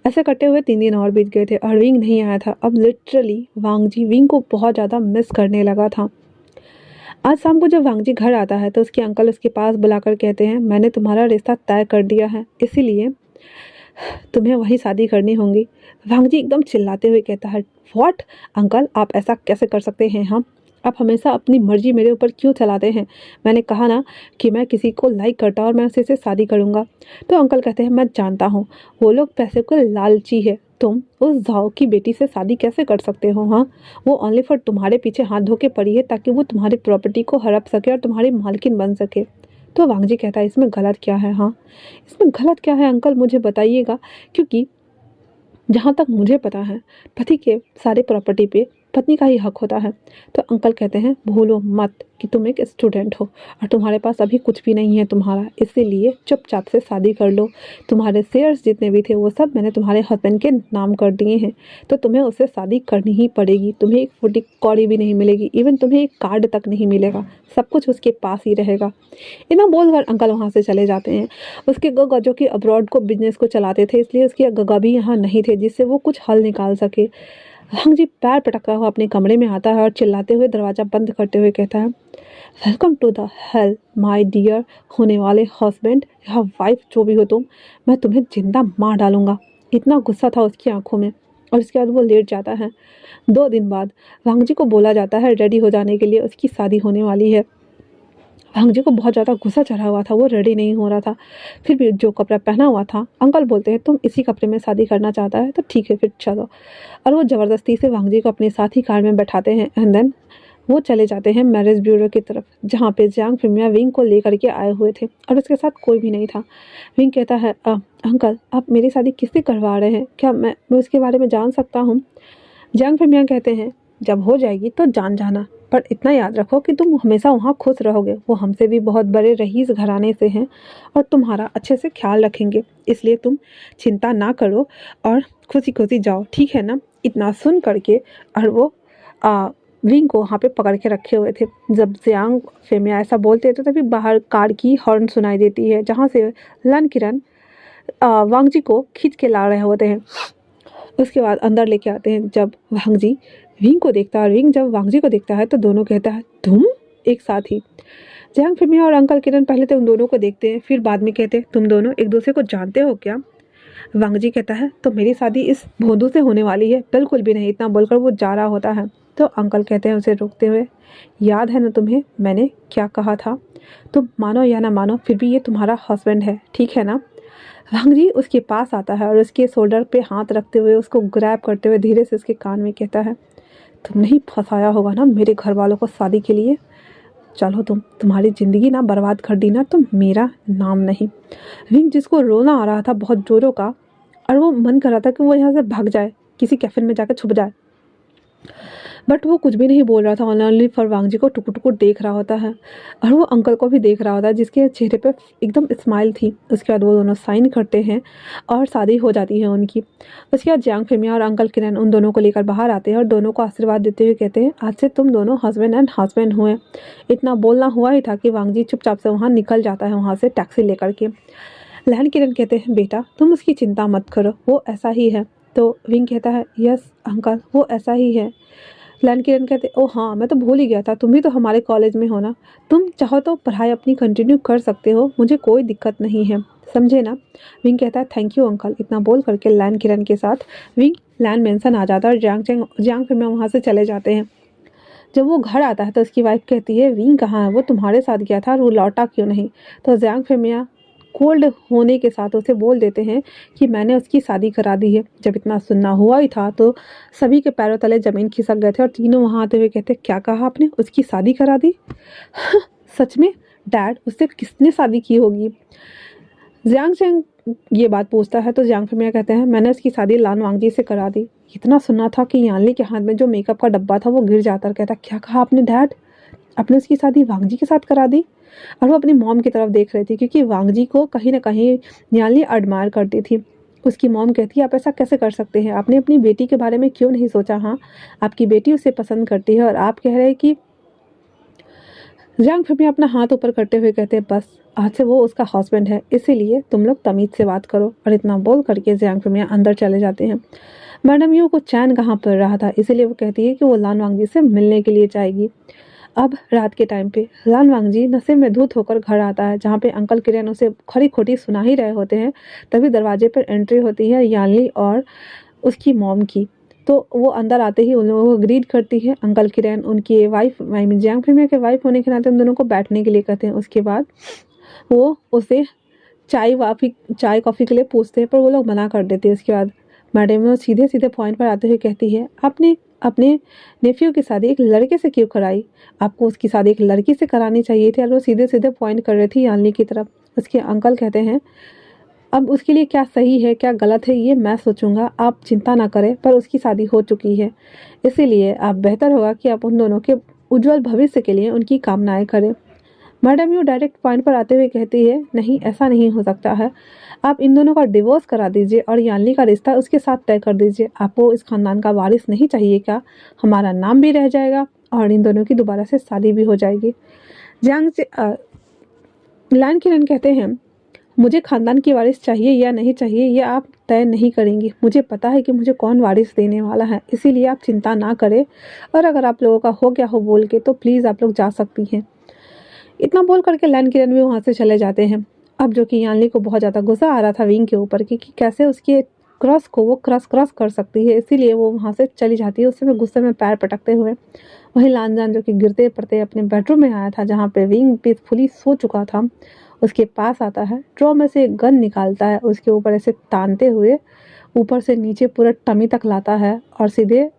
ऐसे करते हुए 3 दिन और बीत गए थे और विंग नहीं आया था। अब लिटरली वांग जी विंग को बहुत ज़्यादा मिस करने लगा था। आज शाम को जब वांग जी घर आता है तो उसके अंकल उसके पास बुलाकर कहते हैं मैंने तुम्हारा रिश्ता तय कर दिया है, इसीलिए तुम्हें वही शादी करनी होगी। वांग जी एकदम चिल्लाते हुए कहता है व्हाट अंकल, आप ऐसा कैसे कर सकते हैं। हम आप हमेशा अपनी मर्जी मेरे ऊपर क्यों चलाते हैं। मैंने कहा ना कि मैं किसी को लाइक करता और मैं उसी से शादी करूँगा। तो अंकल कहते हैं मैं जानता हूँ वो लोग पैसे को लालची है, तुम उस जाओ की बेटी से शादी कैसे कर सकते हो। हाँ, वो ओनली फॉर तुम्हारे पीछे हाथ धो के पड़ी है ताकि वो तुम्हारी प्रॉपर्टी को हड़प सके और तुम्हारी मालकिन बन सके। तो वांग जी कहता है इसमें गलत क्या है। हाँ, इसमें गलत क्या है अंकल मुझे बताइएगा, क्योंकि जहाँ तक मुझे पता है पति के सारे प्रॉपर्टी पे पत्नी का ही हक होता है। तो अंकल कहते हैं भूलो मत कि तुम एक स्टूडेंट हो और तुम्हारे पास अभी कुछ भी नहीं है तुम्हारा, इसीलिए चुपचाप से शादी कर लो। तुम्हारे शेयर्स जितने भी थे वो सब मैंने तुम्हारे हस्बैंड के नाम कर दिए हैं, तो तुम्हें उससे शादी करनी ही पड़ेगी। तुम्हें एक फुटी कौड़ी भी नहीं मिलेगी, इवन तुम्हें एक कार्ड तक नहीं मिलेगा, सब कुछ उसके पास ही रहेगा। इतना बोलकर अंकल वहाँ से चले जाते हैं। उसके गगा जो कि अब्रॉड को बिजनेस को चलाते थे इसलिए उसके गगा भी यहाँ नहीं थे जिससे वो कुछ हल निकाल सके। वांग जी पैर पटकता हुआ अपने कमरे में आता है और चिल्लाते हुए दरवाज़ा बंद करते हुए कहता है welcome to the hell my dear होने वाले हस्बैंड या वाइफ जो भी हो तुम, मैं तुम्हें जिंदा मार डालूंगा। इतना गुस्सा था उसकी आंखों में और इसके बाद वो लेट जाता है। 2 दिन बाद वांग जी को बोला जाता है रेडी हो जाने के लिए, उसकी शादी होने वाली है। वांग जी को बहुत ज़्यादा गुस्सा चढ़ा हुआ था, वो रेडी नहीं हो रहा था। फिर भी जो कपड़ा पहना हुआ था अंकल बोलते हैं तुम इसी कपड़े में शादी करना चाहता है तो ठीक है फिर चलो, और वो ज़बरदस्ती से वांग जी को अपने साथ ही कार में बैठाते हैं। एंड देन वो चले जाते हैं मैरिज ब्यूरो की तरफ, जहाँ पे जियांग फिमिया विंग को लेकर के आए हुए थे और उसके साथ कोई भी नहीं था। विंग कहता है अंकल आप मेरी शादी किससे करवा रहे हैं, क्या मैं उसके बारे में जान सकता हूँ? जियांग फिमिया कहते हैं जब हो जाएगी तो जान जाना, पर इतना याद रखो कि तुम हमेशा वहाँ खुश रहोगे। वो हमसे भी बहुत बड़े रईस घराने से हैं और तुम्हारा अच्छे से ख्याल रखेंगे, इसलिए तुम चिंता ना करो और खुशी खुशी जाओ, ठीक है ना? इतना सुन करके और वो विंग को वहाँ पे पकड़ के रखे हुए थे। जब जियांग फेमिया ऐसा बोलते थे तभी बाहर कार की हॉर्न सुनाई देती है, जहाँ से लन किरण वांग जी को खींच के ला रहे होते हैं। उसके बाद अंदर लेके आते हैं। जब वांग जी विंग को देखता है और विंग जब वांग जी को देखता है तो दोनों कहता है तुम एक साथ ही। जियांग फिमिया और अंकल किरण पहले तो उन दोनों को देखते हैं, फिर बाद में कहते हैं तुम दोनों एक दूसरे को जानते हो क्या? वांग जी कहता है तो मेरी शादी इस भोंदू से होने वाली है? बिल्कुल भी नहीं। इतना बोलकर वो जा रहा होता है तो अंकल कहते हैं उसे रोकते हुए, याद है ना तुम्हें मैंने क्या कहा था? तुम मानो या ना मानो फिर भी ये तुम्हारा हस्बैंड है, ठीक है ना? वांग जी उसके पास आता है और उसके शोल्डर पे हाथ रखते हुए उसको ग्रैब करते हुए धीरे से उसके कान में कहता है तुमने ही फंसाया होगा ना मेरे घर वालों को शादी के लिए। चलो तुम्हारी ज़िंदगी ना बर्बाद कर दी ना तो मेरा नाम नहीं। विंग जिसको रोना आ रहा था बहुत जोरों का और वो मन कर रहा था कि वो यहाँ से भाग जाए, किसी कैफिन में जाकर छुप जाए, बट वो कुछ भी नहीं बोल रहा था। ओनली फॉर वांग जी को टुकुर टुकुर देख रहा होता है और वो अंकल को भी देख रहा होता है जिसके चेहरे पे एकदम स्माइल थी। उसके बाद वो दोनों साइन करते हैं और शादी हो जाती है उनकी। उसके बाद जियांग फिमिया और अंकल किरण उन दोनों को लेकर बाहर आते हैं और दोनों को आशीर्वाद देते हुए कहते हैं आज से तुम दोनों हस्बैंड एंड हस्बैंड हुए। इतना बोलना हुआ ही था कि वांग जी चुपचाप से वहाँ निकल जाता है, वहाँ से टैक्सी लेकर के। लहन किरण कहते हैं बेटा तुम उसकी चिंता मत करो, वो ऐसा ही है। तो विंग कहता है यस अंकल वो ऐसा ही है। लैन किरण कहते ओ हाँ मैं तो भूल ही गया था, तुम भी तो हमारे कॉलेज में हो ना, तुम चाहो तो पढ़ाई अपनी कंटिन्यू कर सकते हो, मुझे कोई दिक्कत नहीं है, समझे ना? विंग कहता है थैंक यू अंकल। इतना बोल करके लैन किरण के साथ विंग लैन मेंशन आ जाता है और जियांग फिर वहाँ से चले जाते हैं। जब वो घर आता है तो उसकी वाइफ कहती है विंग कहाँ है, वो तुम्हारे साथ गया था और वो लौटा क्यों नहीं? तो जियांग फिमिया कोल्ड होने के साथ उसे बोल देते हैं कि मैंने उसकी शादी करा दी है। जब इतना सुनना हुआ ही था तो सभी के पैरों तले ज़मीन खिसक गए थे और तीनों वहाँ आते हुए कहते क्या कहा आपने, उसकी शादी करा दी? सच में डैड उससे किसने शादी की होगी? जियांग चैंग ये बात पूछता है तो जियांग फिमिया कहते हैं मैंने उसकी शादी लान वांगजी से करा दी। इतना सुना था कि यानली के हाथ में जो मेकअप का डब्बा था वो गिर जाता और कहता क्या कहा आपने डैड, आपने उसकी शादी वांगजी के साथ करा दी? और वो अपनी मॉम की तरफ देख रही थी क्योंकि वांगजी को कहीं ना कहीं यानली एडमायर करती थी। उसकी मॉम कहती है आप ऐसा कैसे कर सकते हैं, आपने अपनी बेटी के बारे में क्यों नहीं सोचा? हाँ आपकी बेटी उसे पसंद करती है और आप कह रहे हैं कि जियांग फिमिया अपना हाथ ऊपर करते हुए कहते हैं बस आज से वो उसका हस्बैंड है, इसीलिए तुम लोग तमीज से बात करो। और इतना बोल करके जियांग फिमिया अंदर चले जाते हैं। मैडम यू को चैन कहाँ पड़ रहा था, इसीलिए वो कहती है कि वो लान वांगजी से मिलने के लिए जाएगी। अब रात के टाइम पे लान वांगजी नशे में धुत होकर घर आता है, जहाँ पे अंकल किरण उसे खरी खोटी सुना ही रहे होते हैं। तभी दरवाजे पर एंट्री होती है यानली और उसकी मॉम की। तो वो अंदर आते ही उन लोगों को ग्रीट करती है। अंकल किरण उनकी वाइफ जियांग फिमिया के वाइफ होने के नाते उन दोनों को बैठने के लिए कहते हैं। उसके बाद वो उसे चाय कॉफ़ी के लिए पूछते हैं पर वो लोग मना कर देते हैं। उसके बाद मैडम वो सीधे सीधे पॉइंट पर आते हुए कहती है आपने अपने नेफ्यू की शादी एक लड़के से क्यों कराई? आपको उसकी शादी एक लड़की से करानी चाहिए थी। और वो सीधे सीधे पॉइंट कर रही थी यानली की तरफ। उसके अंकल कहते हैं अब उसके लिए क्या सही है क्या गलत है ये मैं सोचूंगा, आप चिंता ना करें, पर उसकी शादी हो चुकी है, इसीलिए आप बेहतर होगा कि आप उन दोनों के उज्जवल भविष्य के लिए उनकी कामनाएं करें। मैडम यू डायरेक्ट पॉइंट पर आते हुए कहती है नहीं ऐसा नहीं हो सकता है, आप इन दोनों का डिवोर्स करा दीजिए और यानली का रिश्ता उसके साथ तय कर दीजिए। आपको इस खानदान का वारिस नहीं चाहिए क्या? हमारा नाम भी रह जाएगा और इन दोनों की दोबारा से शादी भी हो जाएगी। लैन किरण कहते हैं मुझे खानदान की वारिस चाहिए या नहीं चाहिए ये आप तय नहीं करेंगी, मुझे पता है कि मुझे कौन वारिस देने वाला है, इसीलिए आप चिंता ना करें। और अगर आप लोगों का हो गया हो बोल के तो प्लीज़ आप लोग जा सकती हैं। इतना बोल करके लैन किरण भी वहाँ से चले जाते हैं। अब जो कि यानली को बहुत ज़्यादा गुस्सा आ रहा था विंग के ऊपर कि कैसे उसके क्रश को वो क्रश कर सकती है, इसीलिए वो वहाँ से चली जाती है उससे में गुस्से में पैर पटकते हुए। वहीं लानजान जो कि गिरते पड़ते अपने बेडरूम में आया था जहाँ पे विंग पीसफुली सो चुका था, उसके पास आता है, ड्रॉ में से एक गन निकालता है, उसके ऊपर ऐसे तानते हुए ऊपर से नीचे पूरा टमी तक लाता है और सीधे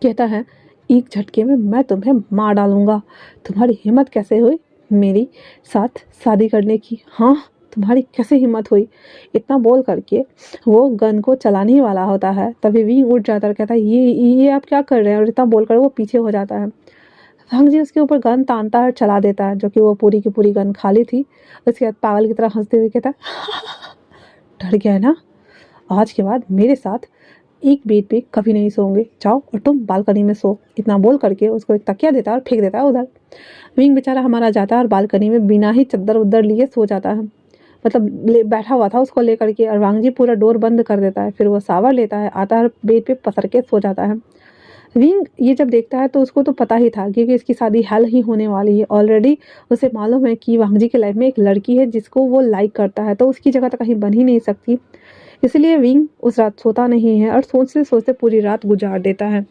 कहता है एक झटके में मैं तुम्हें मार डालूंगा। तुम्हारी हिम्मत कैसे हुई मेरी साथ शादी करने की? हाँ, तुम्हारी कैसे हिम्मत हुई? इतना बोल करके वो गन को चलाने ही वाला होता है, तभी विंग उठ जाता है और कहता है ये आप क्या कर रहे हैं, और इतना बोलकर वो पीछे हो जाता है। भांग जी उसके ऊपर गन तानता है और चला देता है, जो कि वो पूरी की पूरी गन खाली थी। उसके बाद पागल की तरह हंसते हुए कहता है डर गया है ना? आज के बाद मेरे साथ एक बेड पे कभी नहीं सोओगे, जाओ और तुम बालकनी में सो। इतना बोल करके उसको एक तकिया देता है और फेंक देता है उधर। विंग बेचारा हमारा जाता है और बालकनी में बिना ही चद्दर उद्दर लिए सो जाता है। मतलब बैठा हुआ था उसको लेकर के, और वांग जी पूरा डोर बंद कर देता है। फिर वो सावर लेता है, आता है, बेड पे पसर के सो जाता है। विंग ये जब देखता है तो उसको तो पता ही था क्योंकि इसकी शादी हल ही होने वाली है ऑलरेडी। उसे मालूम है कि वांग जी की लाइफ में एक लड़की है जिसको वो लाइक करता है, तो उसकी जगह तो कहीं बन ही नहीं सकती। इसलिए विंग उस रात सोता नहीं है और सोचते सोचते पूरी रात गुजार देता है।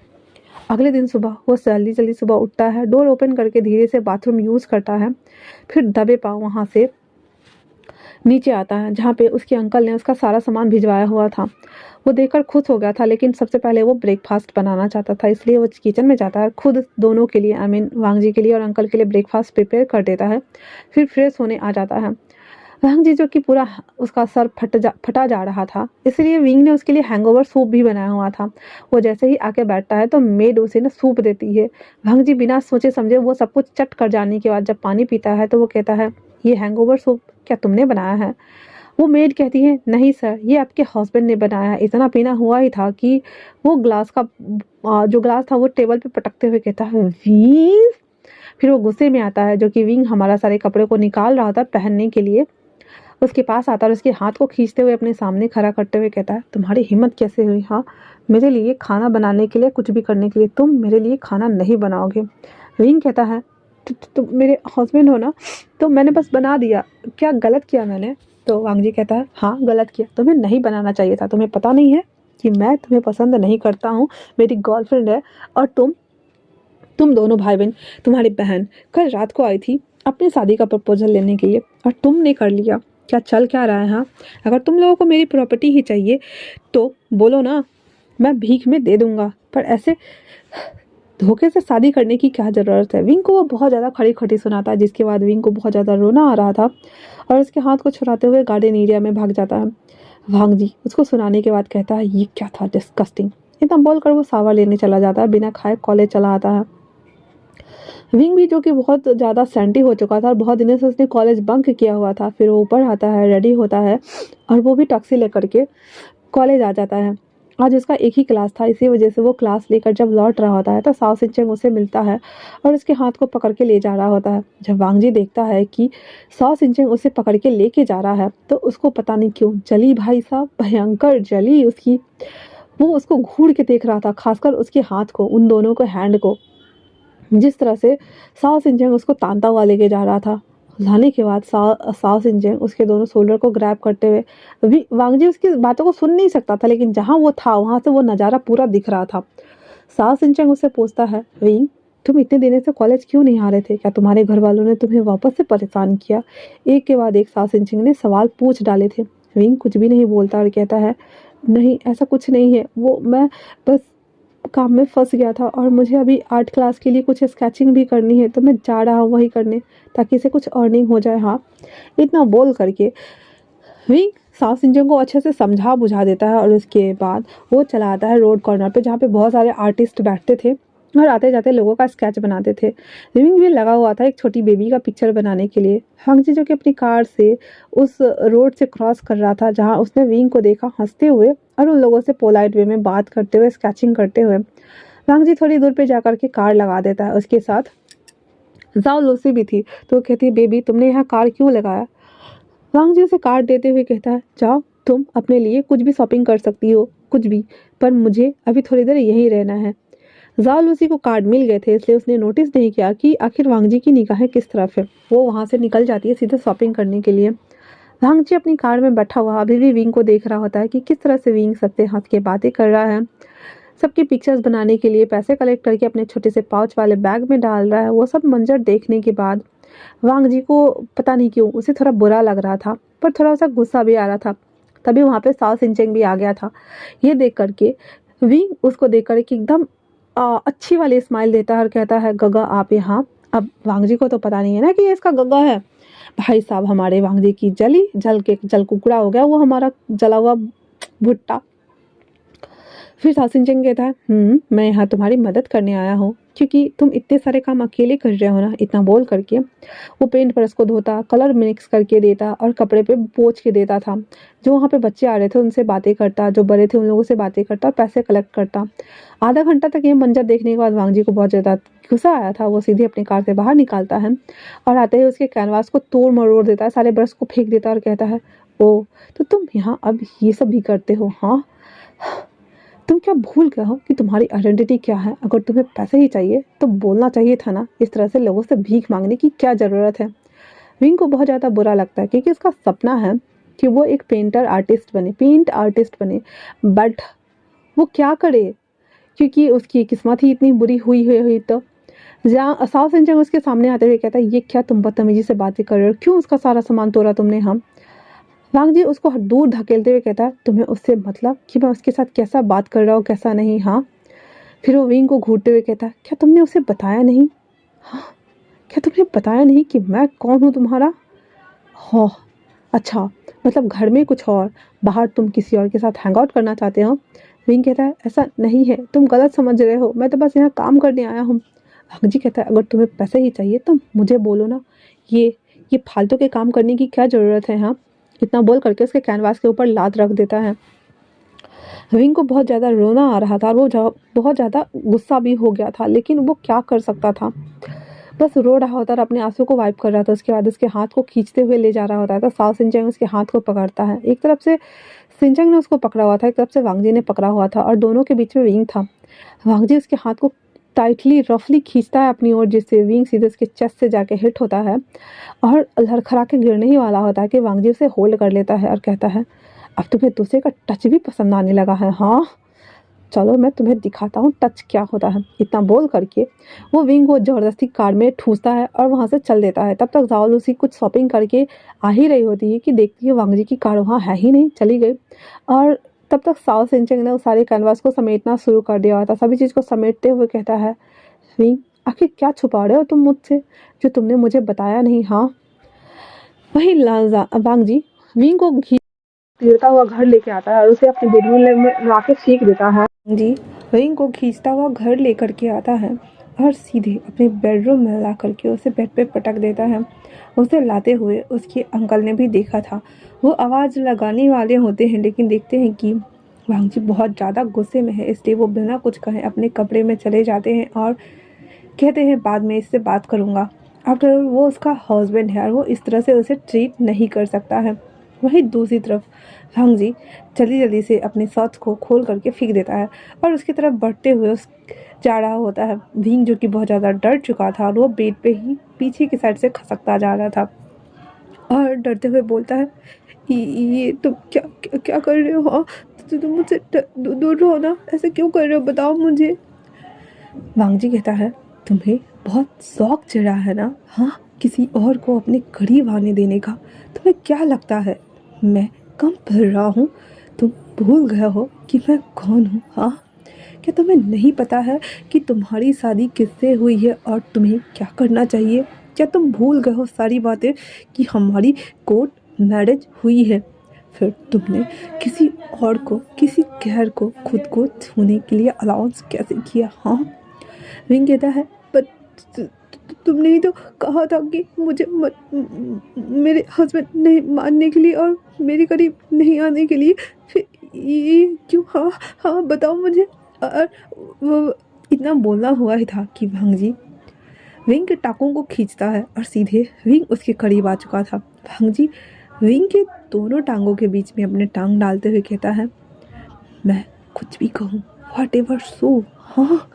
अगले दिन सुबह वो जल्दी जल्दी सुबह उठता है, डोर ओपन करके धीरे से बाथरूम यूज़ करता है, फिर दबे पाँव वहाँ से नीचे आता है जहाँ पे उसके अंकल ने उसका सारा सामान भिजवाया हुआ था। वो देखकर खुश हो गया था, लेकिन सबसे पहले वो ब्रेकफास्ट बनाना चाहता था, इसलिए वो किचन में जाता है, खुद दोनों के लिए, आई मीन वांग जी के लिए और अंकल के लिए ब्रेकफास्ट प्रिपेयर कर देता है। फिर फ्रेश होने आ जाता है। वांग जी जो कि पूरा उसका सर फटा जा रहा था, इसलिए विंग ने उसके लिए हैंगओवर सूप भी बनाया हुआ था। वो जैसे ही आके बैठता है तो मेड उसे ना सूप देती है। वांग जी बिना सोचे समझे वो सब कुछ चट कर जाने के बाद जब पानी पीता है तो वो कहता है ये हैंगओवर सूप क्या तुमने बनाया है? वो मेड कहती है नहीं सर, ये आपके हस्बैंड ने बनाया। इतना पीना हुआ ही था कि वो ग्लास का जो ग्लास था वो टेबल पे पटकते हुए कहता है विंग। फिर वो गुस्से में आता है, जो कि विंग हमारा सारे कपड़े को निकाल रहा था पहनने के लिए, उसके पास आता है और उसके हाथ को खींचते हुए अपने सामने खड़ा करते हुए कहता है तुम्हारी हिम्मत कैसे हुई, हाँ, मेरे लिए खाना बनाने के लिए, कुछ भी करने के लिए तुम मेरे लिए खाना नहीं बनाओगे? विंग कहता है तुम मेरे हस्बैंड हो ना, तो मैंने बस बना दिया, क्या गलत किया मैंने? तो वांग जी कहता है हाँ गलत किया, तुम्हें नहीं बनाना चाहिए था। तुम्हें पता नहीं है कि मैं तुम्हें पसंद नहीं करता हूँ, मेरी गर्लफ्रेंड है, और तुम दोनों भाई बहन, तुम्हारी बहन कल रात को आई थी अपनी शादी का प्रपोजल लेने के लिए और तुमने कर लिया। क्या चल क्या रहा है? हाँ, अगर तुम लोगों को मेरी प्रॉपर्टी ही चाहिए तो बोलो ना, मैं भीख में दे दूंगा, पर ऐसे धोखे से शादी करने की क्या ज़रूरत है? विंग को वो बहुत ज़्यादा खड़ी खड़ी सुनाता है, जिसके बाद विंग को बहुत ज़्यादा रोना आ रहा था और उसके हाथ को छुड़ाते हुए गार्डन एरिया में भाग जाता है। वांग जी उसको सुनाने के बाद कहता है ये क्या था, डिस्कस्टिंग। इतना बोलकर वो सावा लेने चला जाता है, बिना खाए कॉलेज चला आता है। विंग भी जो कि बहुत ज़्यादा सैंटी हो चुका था और बहुत दिनों से उसने कॉलेज बंक किया हुआ था, फिर वो ऊपर आता है, रेडी होता है और वो भी टैक्सी लेकर के कॉलेज आ जाता है। आज उसका एक ही क्लास था, इसी वजह से वो क्लास लेकर जब लौट रहा होता है तो साओ सिंचेंग उसे मिलता है और उसके हाथ को पकड़ के ले जा रहा होता है। जब वांग जी देखता है कि साओ सिंचेंग उसे पकड़ के लेके जा रहा है तो उसको पता नहीं क्यों जली, भाई साहब भयंकर जली उसकी। वो उसको घूर के देख रहा था, खासकर उसके हाथ को, उन दोनों को, हैंड को, जिस तरह से साओ सिंचेंग उसको तानता हुआ लेके जा रहा था। लाने के बाद साओ सिंचेंग उसके दोनों शोल्डर को ग्रैब करते हुए, वांग जी उसकी बातों को सुन नहीं सकता था, लेकिन जहाँ वो था वहाँ से वो नज़ारा पूरा दिख रहा था। साओ सिंचेंग उससे पूछता है विंग, तुम इतने दिनों से कॉलेज क्यों नहीं आ रहे थे? क्या तुम्हारे घर वालों ने तुम्हें वापस से परेशान किया? एक के बाद एक साओ सिंचेंग ने सवाल पूछ डाले थे। विंग कुछ भी नहीं बोलता और कहता है नहीं, ऐसा कुछ नहीं है, वो मैं बस काम में फंस गया था और मुझे अभी आर्ट क्लास के लिए कुछ स्केचिंग भी करनी है, तो मैं जा रहा हूँ वही करने, ताकि इसे कुछ अर्निंग हो जाए। हाँ, इतना बोल करके विंग साउथ इंजन को अच्छे से समझा बुझा देता है और उसके बाद वो चला आता है रोड कॉर्नर पे, जहाँ पे बहुत सारे आर्टिस्ट बैठते थे और आते जाते लोगों का स्केच बनाते थे। विंग भी लगा हुआ था एक छोटी बेबी का पिक्चर बनाने के लिए। हंग जी जो कि अपनी कार से उस रोड से क्रॉस कर रहा था जहाँ उसने विंग को देखा हंसते हुए और उन लोगों से पोलाइट वे में बात करते हुए, स्केचिंग करते हुए। वांग जी थोड़ी दूर पे जाकर के कार लगा देता है। उसके साथ जाओ लूसी भी थी, तो वो कहती है बेबी तुमने यहाँ कार क्यों लगाया? वांग जी उसे कार्ड देते हुए कहता है जाओ तुम अपने लिए कुछ भी शॉपिंग कर सकती हो, कुछ भी, पर मुझे अभी थोड़ी देर यहीं रहना है। जाओ लूसी को कार्ड मिल गए थे, इसलिए उसने नोटिस नहीं किया कि आखिर वांग जी की निगाहें किस तरफ है। वो वहाँ से निकल जाती है सीधे शॉपिंग करने के लिए। वांग जी अपनी कार में बैठा हुआ अभी भी विंग को देख रहा होता है कि किस तरह से विंग सबसे हंस के बातें कर रहा है, सबकी पिक्चर्स बनाने के लिए पैसे कलेक्ट करके अपने छोटे से पाउच वाले बैग में डाल रहा है। वो सब मंजर देखने के बाद वांग जी को पता नहीं क्यों उसे थोड़ा बुरा लग रहा था, पर थोड़ा सा गुस्सा भी आ रहा था। तभी वहाँ पे साओ सिंचेंग भी आ गया था। ये देख करके विंग उसको देख कर के एकदम अच्छी वाली स्माइल देता है और कहता है गगा आप यहाँ। अब वांगजी को तो पता नहीं है ना कि ये इसका गगा है। भाई साहब हमारे वांगजी की जली जल के जल कुकड़ा हो गया वो हमारा जला हुआ भुट्टा। फिर सासिन कहता है मैं यहाँ तुम्हारी मदद करने आया हूँ क्योंकि तुम इतने सारे काम अकेले कर रहे हो ना। इतना बोल करके वो पेंट ब्रश को धोता, कलर मिक्स करके देता और कपड़े पे पोंछ के देता था। जो वहाँ पे बच्चे आ रहे थे उनसे बातें करता, जो बड़े थे उन लोगों से बातें करता और पैसे कलेक्ट करता। आधा घंटा तक ये मंजर देखने के बाद वांगजी को बहुत ज़्यादा गुस्सा आया था। वो सीधे अपनी कार से बाहर निकालता है और आते ही उसके कैनवास को तोड़ मरोड़ देता है, सारे ब्रश को फेंक देता और कहता है ओ तो तुम यहाँ अब ये सब भी करते हो? हाँ, तुम क्या भूल गए हो कि तुम्हारी आइडेंटिटी क्या है? अगर तुम्हें पैसे ही चाहिए तो बोलना चाहिए था ना। इस तरह से लोगों से भीख मांगने की क्या ज़रूरत है? विंग को बहुत ज़्यादा बुरा लगता है क्योंकि उसका सपना है कि वो एक पेंट आर्टिस्ट बने। बट वो क्या करे क्योंकि उसकी किस्मत ही इतनी बुरी हुई तो जहाँ साउथ सिंचन उसके सामने आते हुए कहता है ये क्या तुम बदतमीजी से बातें कर रहे हो? क्यों उसका सारा सामान तोड़ा तुमने? हम वांगजी उसको दूर धकेलते हुए कहता है तुम्हें उससे मतलब कि मैं उसके साथ कैसा बात कर रहा हूँ कैसा नहीं? हाँ। फिर वो विंग को घूरते हुए कहता है क्या तुमने उसे बताया नहीं? हाँ, क्या तुमने बताया नहीं कि मैं कौन हूँ तुम्हारा? हाँ, अच्छा, मतलब घर में कुछ और, बाहर तुम किसी और के साथ हैंग आउट करना चाहते हो? विंग कहता है ऐसा नहीं है, तुम गलत समझ रहे हो, मैं तो बस यहाँ काम करने आया हूँ। वांगजी कहता है अगर तुम्हें पैसे ही चाहिए तो मुझे बोलो ना, ये फालतू के काम करने की क्या ज़रूरत है? हाँ। इतना बोल करके उसके कैनवास के ऊपर लात रख देता है। विंग को बहुत ज़्यादा रोना आ रहा था और वो बहुत ज़्यादा गुस्सा भी हो गया था, लेकिन वो क्या कर सकता था? बस रो रहा होता और अपने आंसू को वाइप कर रहा था। उसके बाद उसके हाथ को खींचते हुए ले जा रहा होता था। साओ सिंचेंग उसके हाथ को पकड़ता है। एक तरफ से सिंचेंग ने उसको पकड़ा हुआ था, एक तरफ से वांगजी ने पकड़ा हुआ था और दोनों के बीच में विंग था। वांगजी उसके हाथ को टाइटली रफली खींचता है अपनी ओर, जिससे विंग सीधे उसके चेस्ट से जाके हिट होता है और लड़खड़ा के गिरने ही वाला होता है कि वांगजी उसे होल्ड कर लेता है और कहता है अब तुम्हें दूसरे का टच भी पसंद आने लगा है? हाँ, चलो मैं तुम्हें दिखाता हूँ टच क्या होता है। इतना बोल करके वो विंग को ज़बरदस्ती कार में ठूसता है और वहाँ से चल देता है। तब तक जाओ लूसी कुछ शॉपिंग करके आ ही रही होती है कि देखती है वांगजी की कार वहाँ है ही नहीं, चली गई। और तब तक साओ सिंचेंग ने उस सारे कैनवास को समेटना शुरू कर दिया हुआ था। सभी चीज़ को समेटते हुए कहता है विंग आखिर क्या छुपा रहे हो तुम मुझसे जो तुमने मुझे बताया नहीं? हाँ। वही वांगजी विंग को गिरता हुआ घर लेके आता है और उसे अपने बेडरूम में ला के फेंक देता है। जी विंग को खींचता हुआ घर लेकर के आता है और सीधे अपने बेडरूम में ला करके उसे बेड पे पटक देता है। उसे लाते हुए उसके अंकल ने भी देखा था। वो आवाज़ लगाने वाले होते हैं लेकिन देखते हैं कि वांगजी बहुत ज़्यादा गुस्से में है, इसलिए वो बिना कुछ कहे अपने कमरे में चले जाते हैं और कहते हैं बाद में इससे बात करूँगा। आफ्टर वो उसका हस्बैंड है और वो इस तरह से उसे ट्रीट नहीं कर सकता है। वहीं दूसरी तरफ वांगजी जल्दी जल्दी से अपने शॉर्ट्स को खोल करके फेंक देता है और उसकी तरफ बढ़ते हुए उस जा रहा होता है। विंग जो कि बहुत ज़्यादा डर चुका था और वो बेड पे ही पीछे की साइड से खसकता जा रहा था और डरते हुए बोलता है ये तुम क्या कर रहे हो? हाँ, तुम मुझसे दूर रहो ना, ऐसे क्यों कर रहे हो, बताओ मुझे। वांगजी कहता है तुम्हें बहुत शौक चढ़ा है ना, हाँ, किसी और को अपने करीब आने देने का। तुम्हें क्या लगता है मैं कम पढ़ रहा हूँ? तुम भूल गए हो कि मैं कौन हूँ? हाँ, क्या तुम्हें नहीं पता है कि तुम्हारी शादी किससे हुई है और तुम्हें क्या करना चाहिए? क्या तुम भूल गए हो सारी बातें कि हमारी कोर्ट मैरिज हुई है? फिर तुमने किसी और को, किसी गैर को खुद को छूने के लिए अलाउंस कैसे किया? हाँ। विंग कहता है पर तुमने ही तो कहा था कि मुझे मेरे हस्बैंड नहीं मानने के लिए और मेरे करीब नहीं आने के लिए, फिर ये क्यों? हाँ हाँ बताओ मुझे। और वो इतना बोलना हुआ ही था कि वांगजी विंग के टाकों को खींचता है और सीधे विंग उसके करीब आ चुका था। वांगजी विंग के दोनों टांगों के बीच में अपने टांग डालते हुए कहता है मैं कुछ भी कहूँ, व्हाट एवर सो। हाँ,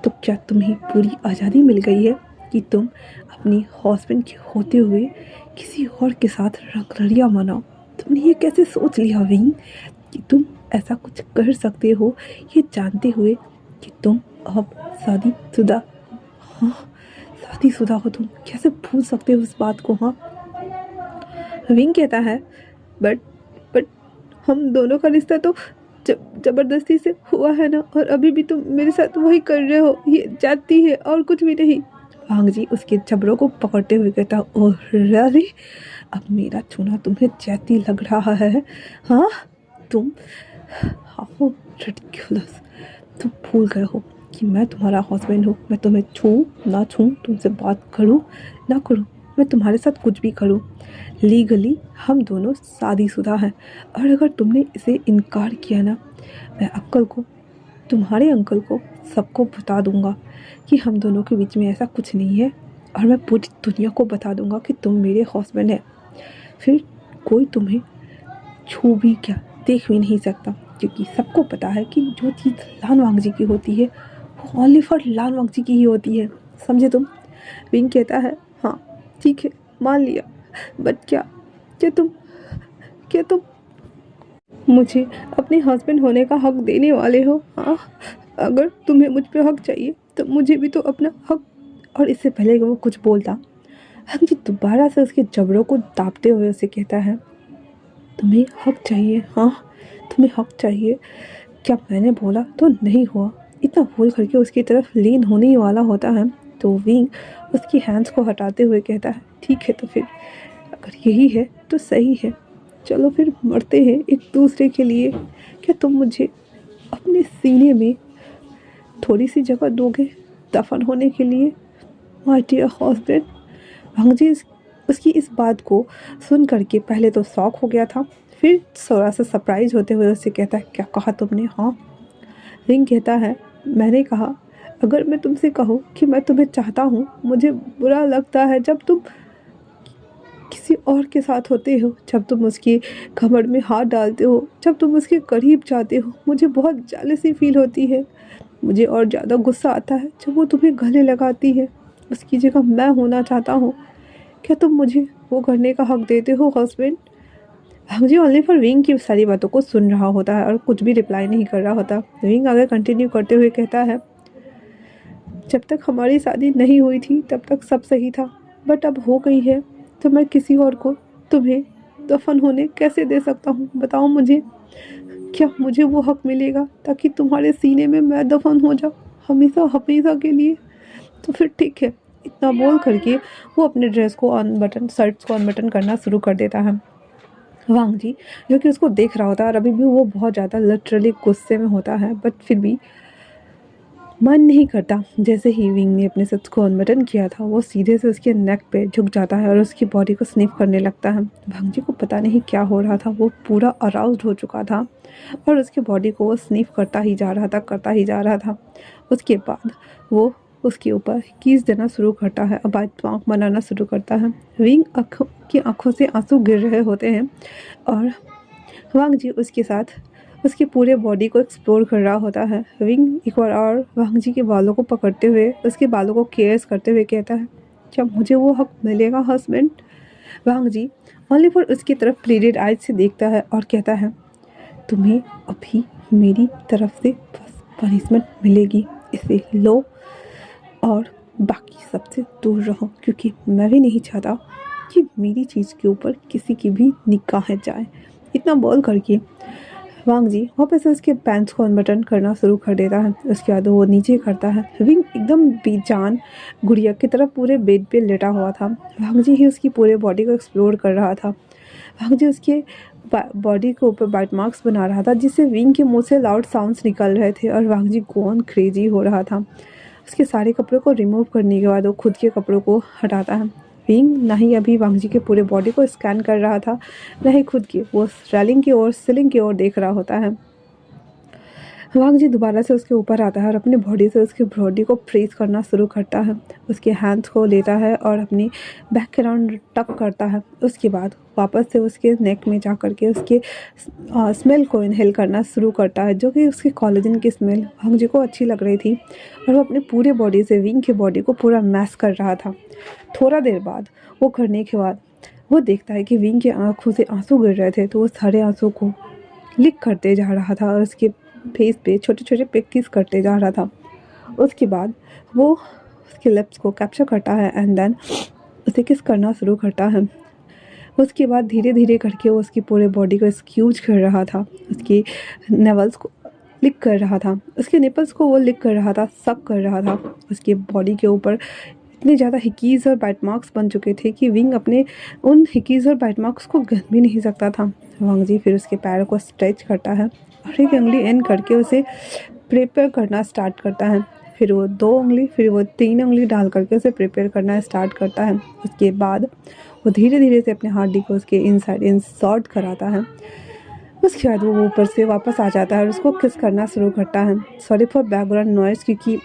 तो क्या तुम्हें पूरी आज़ादी मिल गई है कि तुम अपनी हस्बैंड के होते हुए किसी और के साथ रंगरलिया मनाओ? तुमने ये कैसे सोच लिया विंग कि तुम ऐसा कुछ कर सकते हो, ये जानते हुए कि तुम अब शादीशुदा? हाँ, शादीशुदा हो तुम, कैसे भूल सकते हो इस बात को? हाँ। विंग कहता है बट हम दोनों का रिश्ता तो जब ज़बरदस्ती से हुआ है ना, और अभी भी तुम मेरे साथ वही कर रहे हो, ये जाती है और कुछ भी नहीं। वांग जी उसके जबड़ों को पकड़ते हुए कहता, ओह रियली, अब मेरा छूना तुम्हें जैती लग रहा है? हाँ तुम, हाउ रिडिकुलस, तुम भूल गए हो कि मैं तुम्हारा हस्बैंड हूँ। मैं तुम्हें छूऊं ना छूऊं, तुमसे बात करूँ ना करूँ, मैं तुम्हारे साथ कुछ भी करूँ, लीगली हम दोनों शादीशुदा हैं। और अगर तुमने इसे इनकार किया ना, मैं अंकल को, तुम्हारे अंकल को, सबको बता दूंगा कि हम दोनों के बीच में ऐसा कुछ नहीं है। और मैं पूरी दुनिया को बता दूंगा कि तुम मेरे हस्बैंड हैं। फिर कोई तुम्हें छू भी क्या, देख भी नहीं सकता, क्योंकि सबको पता है कि जो चीज़ लान वांग जी की होती है वो ओनली फॉर लान वांग जी की ही होती है। समझे तुम? विंग कहता है, हाँ ठीक है मान लिया, बट क्या तुम मुझे अपने हस्बैंड होने का हक देने वाले हो? हाँ, अगर तुम्हें मुझ पे हक चाहिए तो मुझे भी तो अपना हक। और इससे पहले कि वो कुछ बोलता, हम जी दोबारा से उसके जबड़ों को दाबते हुए उसे कहता है, तुम्हें हक चाहिए? हाँ तुम्हें हक चाहिए? क्या मैंने बोला तो नहीं हुआ? इतना बोल करके उसकी तरफ लीन होने ही वाला होता है तो विंग उसकी हैंड्स को हटाते हुए कहता है, ठीक है तो फिर अगर यही है तो सही है, चलो फिर मरते हैं एक दूसरे के लिए। क्या तुम मुझे अपने सीने में थोड़ी सी जगह दोगे दफन होने के लिए, माय डियर हस्बैंड? वांग जी उसकी इस बात को सुन करके पहले तो शॉक हो गया था, फिर थोड़ा सा सरप्राइज होते हुए उससे कहता है, क्या कहा तुमने? हाँ। रिंग कहता है, मैंने कहा अगर मैं तुमसे कहूँ कि मैं तुम्हें चाहता हूँ, मुझे बुरा लगता है जब तुम किसी और के साथ होते हो, जब तुम उसकी कमर में हाथ डालते हो, जब तुम उसके करीब जाते हो, मुझे बहुत जेलसी फील होती है। मुझे और ज़्यादा गुस्सा आता है जब वो तुम्हें गले लगाती है। उसकी जगह मैं होना चाहता हूँ। क्या तुम मुझे वो करने का हक देते हो हस्बैंड? मुझे ओनली फॉर विंग की सारी बातों को सुन रहा होता है और कुछ भी रिप्लाई नहीं कर रहा होता। विंग आगे कंटिन्यू करते हुए कहता है, जब तक हमारी शादी नहीं हुई थी तब तक सब सही था, बट अब हो गई है तो मैं किसी और को तुम्हें दफन होने कैसे दे सकता हूँ? बताओ मुझे, क्या मुझे वो हक मिलेगा ताकि तुम्हारे सीने में मैं दफन हो जाऊँ हमेशा हमेशा के लिए? तो फिर ठीक है। इतना बोल करके वो अपने ड्रेस को अनबटन, शर्ट्स को अनबटन करना शुरू कर देता है। वांग जी जो कि उसको देख रहा होता है और अभी भी वो बहुत ज़्यादा लिटरली गुस्से में होता है, बट फिर भी मन नहीं करता। जैसे ही विंग ने अपने शर्ट्स को अनबटन किया था, वो सीधे से उसके नेक पे झुक जाता है और उसकी बॉडी को स्निफ करने लगता है। वांग जी को पता नहीं क्या हो रहा था, वो पूरा अराउज्ड हो चुका था और उसके बॉडी को वो स्निफ करता ही जा रहा था। उसके बाद वो उसके ऊपर कीस देना शुरू करता है, अब आंख बनाना शुरू करता है। विंग की आंखों से आंसू गिर रहे होते हैं और वांग जी उसके साथ उसके पूरे बॉडी को एक्सप्लोर कर रहा होता है। विंग एक बार और वांग जी के बालों को पकड़ते हुए उसके बालों को केयर्स करते हुए कहता है, क्या मुझे वो हक मिलेगा husband? Wang ji only for उसकी तरफ प्लीडेड आइज से देखता है और कहता है, तुम्हें अभी मेरी तरफ से बस पनिशमेंट मिलेगी, इसे लो और बाकी सबसे दूर रहो, क्योंकि मैं भी नहीं चाहता कि मेरी चीज़ के ऊपर किसी की भी निगाह जाए। इतना बोल करके वांग जी वापस से उसके पैंट्स को अनबटन करना शुरू कर देता है। उसके बाद वो नीचे करता है। विंग एकदम बेजान गुड़िया की तरफ पूरे बेड पे लेटा हुआ था। वांग जी ही उसकी पूरे बॉडी को एक्सप्लोर कर रहा था। वांग जी उसके बॉडी के ऊपर बाइट मार्क्स बना रहा था, जिससे विंग के मुंह से लाउड साउंड्स निकल रहे थे और वांग जी गोन क्रेजी हो रहा था। उसके सारे कपड़ों को रिमूव करने के बाद वो खुद के कपड़ों को हटाता है। विंग ना ही अभी वांग जी के पूरे बॉडी को स्कैन कर रहा था, ना ही खुद की, वो रेलिंग की ओर, सीलिंग की ओर देख रहा होता है। वांग जी दोबारा से उसके ऊपर आता है और अपनी बॉडी से उसकी बॉडी को प्रेस करना शुरू करता है। उसके हैंड्स को लेता है और अपनी बैक के राउंड टक करता है। उसके बाद वापस से उसके नेक में जा कर के उसके स्मेल को इनहेल करना शुरू करता है, जो कि उसके कोलेजन की स्मेल वांग जी को अच्छी लग रही थी और वो अपने पूरे बॉडी से विंग की बॉडी को पूरा मैश कर रहा था। थोड़ा देर बाद वो करने के बाद वो देखता है कि विंग की आंखों से आंसू गिर रहे थे, तो वो सारे आंसू को लिक करते जा रहा था और उसके फेस पे छोटे छोटे पे किस करते जा रहा था। उसके बाद वो उसके लिप्स को कैप्चर करता है एंड देन उसे किस करना शुरू करता है। उसके बाद धीरे धीरे करके वो उसकी पूरे बॉडी को स्क्यूज कर रहा था, उसकी नेवल्स को लिक कर रहा था, उसके निपल्स को वो लिक कर रहा था, सक कर रहा था। उसके बॉडी के ऊपर इतने ज़्यादा हिकीज़ और बाइट मार्क्स बन चुके थे कि विंग अपने उन हिकीज़ और बाइट मार्क्स को गन भी नहीं सकता था। वांग जी फिर उसके पैरों को स्ट्रेच करता है और एक उंगली एंड करके उसे प्रिपेयर करना स्टार्ट करता है। फिर वो 2 उंगली, फिर वो 3 उंगली डाल करके उसे प्रिपेयर करना स्टार्ट करता है। उसके बाद वो धीरे धीरे से अपने हड्डी को उसके इनसाइड इंसर्ट कराता है। उसके बाद वो ऊपर से वापस आ जाता है और उसको किस करना शुरू करता है। सॉरी फॉर बैकग्राउंड नॉइज़, क्योंकि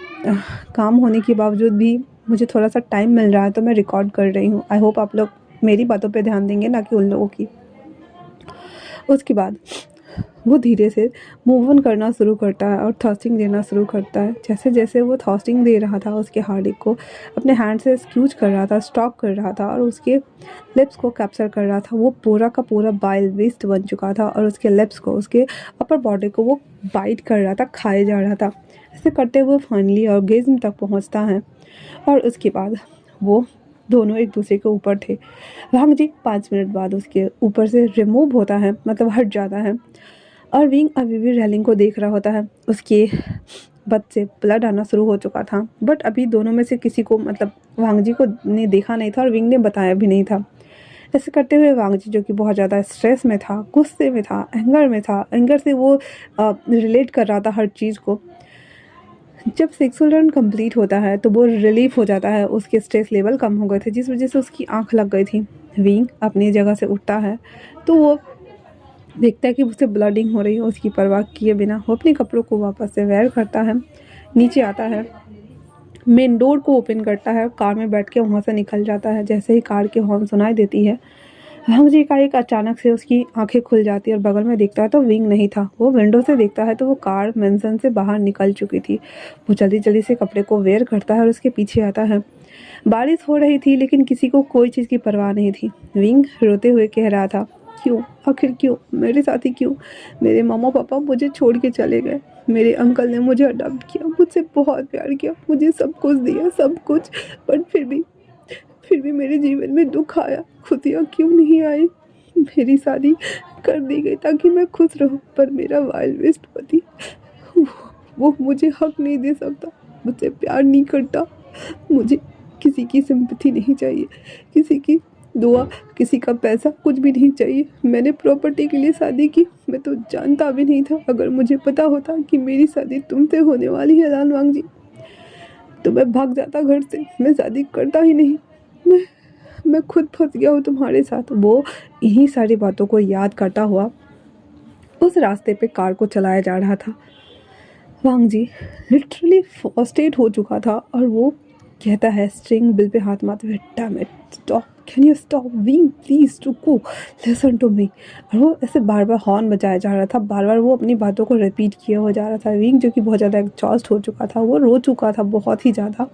काम होने के बावजूद भी मुझे थोड़ा सा टाइम मिल रहा है तो मैं रिकॉर्ड कर रही हूँ। आई होप आप लोग मेरी बातों पे ध्यान देंगे, ना कि उन लोगों की। उसके बाद वो धीरे से मूव ऑन करना शुरू करता है और थ्रस्टिंग देना शुरू करता है। जैसे जैसे वो थ्रस्टिंग दे रहा था, उसके हार्डी को अपने हैंड से स्क्यूज कर रहा था, स्टॉक कर रहा था और उसके लिप्स को कैप्चर कर रहा था। वो पूरा का पूरा बाइल वेस्ट बन चुका था और उसके लिप्स को, उसके अपर बॉडी को वो बाइट कर रहा था, खाए जा रहा था। ऐसे करते हुए फाइनली ऑर्गेज्म तक पहुँचता है और उसके बाद वो दोनों एक दूसरे के ऊपर थे। वांग जी 5 मिनट बाद उसके ऊपर से रिमूव होता है, मतलब हट जाता है और विंग अभी भी रेलिंग को देख रहा होता है। उसके बद से ब्लड आना शुरू हो चुका था, बट अभी दोनों में से किसी को, मतलब वांग जी को ने देखा नहीं था और विंग ने बताया भी नहीं था। ऐसे करते हुए वांग जी, जो कि बहुत ज़्यादा स्ट्रेस में था, गुस्से में था, एंगर में था, एंगर से वो रिलेट कर रहा था हर चीज़ को। जब सेक्सुअल रन कंप्लीट होता है तो वो रिलीफ हो जाता है, उसके स्ट्रेस लेवल कम हो गए थे, जिस वजह से उसकी आंख लग गई थी। विंग अपनी जगह से उठता है तो वो देखता है कि उसे ब्लडिंग हो रही है। उसकी परवाह किए बिना वो अपने कपड़ों को वापस से वेयर करता है, नीचे आता है, मेन डोर को ओपन करता है, कार में बैठ के वहाँ से निकल जाता है। जैसे ही कार की हॉर्न सुनाई देती है, वांग जी का एक अचानक से उसकी आंखें खुल जाती है और बगल में देखता है तो विंग नहीं था। वो विंडो से देखता है तो वो कार मेंशन से बाहर निकल चुकी थी। वो जल्दी जल्दी से कपड़े को वेयर करता है और उसके पीछे आता है। बारिश हो रही थी लेकिन किसी को कोई चीज़ की परवाह नहीं थी। विंग रोते हुए कह रहा था, क्यों, आखिर क्यों, मेरे साथ ही क्यों? मेरे मामा पापा मुझे छोड़ के चले गए, मेरे अंकल ने मुझे अडॉप्ट किया, मुझसे बहुत प्यार किया, मुझे सब कुछ दिया, सब कुछ, बट फिर भी मेरे जीवन में दुख आया, खुशियाँ क्यों नहीं आई? मेरी शादी कर दी गई ताकि मैं खुश रहूं, पर मेरा वाइल्ड वेस्ट पति, वो मुझे हक नहीं दे सकता, मुझसे प्यार नहीं करता। मुझे किसी की सिंपैथी नहीं चाहिए, किसी की दुआ, किसी का पैसा, कुछ भी नहीं चाहिए। मैंने प्रॉपर्टी के लिए शादी की, मैं तो जानता भी नहीं था। अगर मुझे पता होता कि मेरी शादी तुमसे होने वाली है लाल वांग जी, तो मैं भाग जाता घर से, मैं शादी करता ही नहीं। मैं खुद फंस गया हूँ तुम्हारे साथ। वो इन्हीं सारी बातों को याद करता हुआ उस रास्ते पे कार को चलाया जा रहा था। वांग जी लिटरली फ्रस्ट्रेट हो चुका था और वो कहता है, स्ट्रिंग बिल पे हाथ मारते हुए, damn it, stop, can you stop, wing please रुको, लिसन टू मी। और वो ऐसे बार बार हॉर्न बजाया जा रहा था, बार बार वो अपनी बातों को रिपीट किया हो जा रहा था। विंग, जो कि बहुत ज़्यादा एग्जॉस्ट हो चुका था, वो रो चुका था बहुत ही ज़्यादा।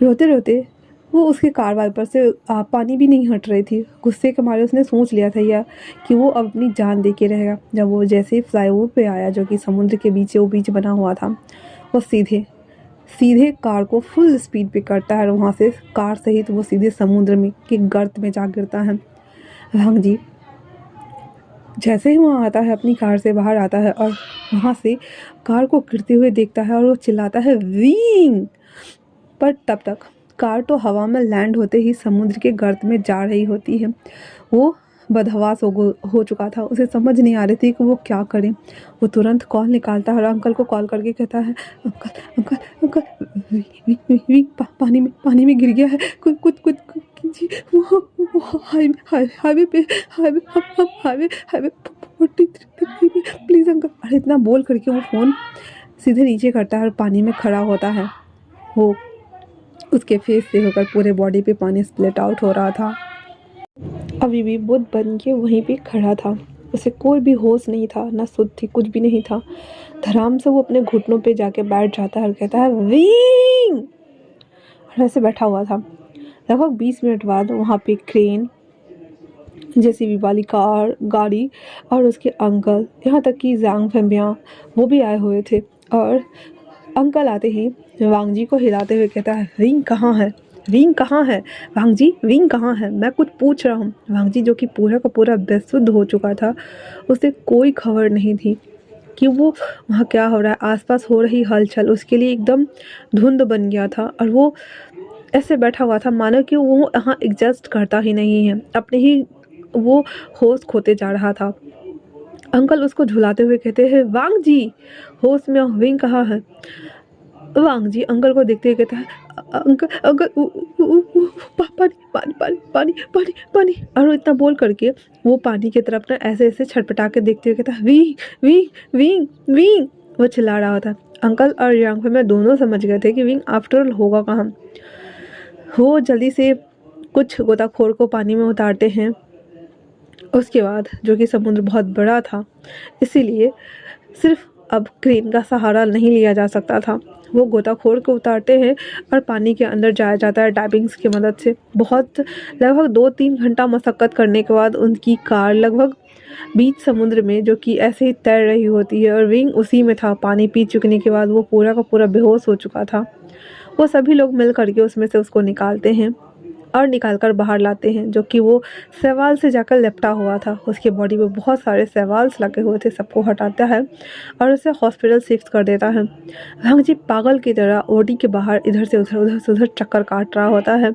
रोते रोते वो उसके कार वाइपर से पानी भी नहीं हट रही थी। गुस्से के मारे उसने सोच लिया था यह कि वो अब अपनी जान दे के रहेगा। जब वो जैसे ही फ्लाईओवर पे आया, जो कि समुद्र के बीचों बीच बना हुआ था, वो सीधे सीधे कार को फुल स्पीड पे करता है और वहाँ से कार सहित वो सीधे समुद्र में के गर्त में जा गिरता है। वांग जी जैसे ही वहाँ आता है, अपनी कार से बाहर आता है और वहाँ से कार को गिरते हुए देखता है और वो चिल्लाता है, विंग। पर तब तक कार तो हवा में लैंड होते ही समुद्र के गर्त में जा रही होती है। वो बदहवास हो चुका था, उसे समझ नहीं आ रही थी कि वो क्या करे। वो तुरंत कॉल निकालता है और अंकल को कॉल करके कहता है, अंकल अंकल अंकल, पानी में गिर गया है, कुछ कुछ कुछ कीजिए। वो हाईवे पे, हाईवे 43 पे, प्लीज़ अंकल। अरे इतना बोल करके वो फ़ोन सीधे नीचे करता है और पानी में खड़ा होता है। वो उसके फेस से होकर पूरे बॉडी पे पानी स्प्लिट आउट हो रहा था। अभी भी बुद्ध बन के वहीं पे खड़ा था, उसे कोई भी होश नहीं था, ना सुध थी, कुछ भी नहीं था। धराम से वो अपने घुटनों पे जाके बैठ जाता है और कहता है, विंग। और ऐसे बैठा हुआ था। लगभग 20 मिनट बाद वहाँ पे क्रेन, जेसीबी वाली कार, गाड़ी और उसके अंकल, यहाँ तक कि जांग फेम्बिया, वो भी आए हुए थे। और अंकल आते ही वांग जी को हिलाते हुए कहता है, विंग कहाँ है? विंग कहाँ है? वांग जी, विंग कहाँ है? मैं कुछ पूछ रहा हूँ। वांग जी, जो कि पूरा का पूरा बेसुध हो चुका था, उसे कोई खबर नहीं थी कि वो वहाँ क्या हो रहा है, आसपास हो रही हलचल उसके लिए एकदम धुंध बन गया था। और वो ऐसे बैठा हुआ था मानो कि वो यहाँ एग्जिस्ट करता ही नहीं है, अपने ही वो होश खोते जा रहा था। अंकल उसको झुलाते हुए कहते हैं, वांग जी, होश में विंग कहाँ है? वांग जी अंकल को देखते हुए कहता है, अंकल अंकल पानी पानी पानी पानी पानी पानी। और वो इतना बोल करके वो पानी की तरफ ना ऐसे ऐसे छटपटा के देखते हुए कहता है, विंग विंग विंग विंग। वो चिल्ला रहा था। अंकल और यांग में दोनों समझ गए थे कि विंग आफ्टर ऑल होगा कहाँ। वो जल्दी से कुछ गोताखोर को पानी में उतारते हैं। उसके बाद जो कि समुद्र बहुत बड़ा था, इसीलिए सिर्फ अब क्रेन का सहारा नहीं लिया जा सकता था। वो गोताखोर को उतारते हैं और पानी के अंदर जाया जाता है डाइविंग्स की मदद से। बहुत लगभग 2-3 घंटा मशक्क़त करने के बाद उनकी कार लगभग बीच समुद्र में, जो कि ऐसे ही तैर रही होती है, और विंग उसी में था। पानी पी चुकने के बाद वो पूरा का पूरा बेहोश हो चुका था। वो सभी लोग मिल करके उसमें से उसको निकालते हैं और निकाल कर बाहर लाते हैं, जो कि वो शैवाल से जाकर लिपटा हुआ था। उसकी बॉडी में बहुत सारे शैवाल्स लगे हुए थे। सबको हटाता है और उसे हॉस्पिटल शिफ्ट कर देता है। वांग जी पागल की तरह ओडी के बाहर इधर से उधर चक्कर काट रहा होता है।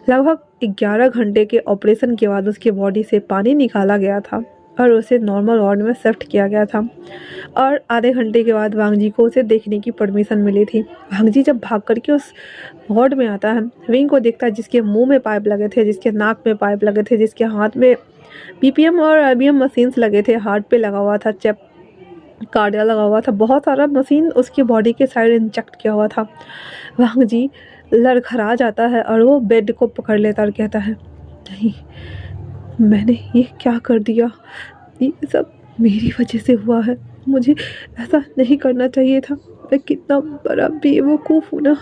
लगभग 11 घंटे के ऑपरेशन के बाद उसकी बॉडी से पानी निकाला गया था और उसे नॉर्मल वार्ड में शिफ्ट किया गया था। और आधे घंटे के बाद वांग जी को उसे देखने की परमिशन मिली थी। वांग जी जब भाग करके उस वार्ड में आता है, विंग को देखता है जिसके मुंह में पाइप लगे थे, जिसके नाक में पाइप लगे थे, जिसके हाथ में पीपीएम और आईबीएम मशीन्स लगे थे, हार्ट पे लगा हुआ था, चेप कार्डिया लगा हुआ था, बहुत सारा मशीन उसकी बॉडी के साइड इंजेक्ट किया हुआ था। वांग जी लड़खड़ा जाता है और वो बेड को पकड़ लेता और कहता है, नहीं, मैंने ये क्या कर दिया? ये सब मेरी वजह से हुआ है। मुझे ऐसा नहीं करना चाहिए था। मैं कितना बड़ा बेवकूफ़ हूँ ना।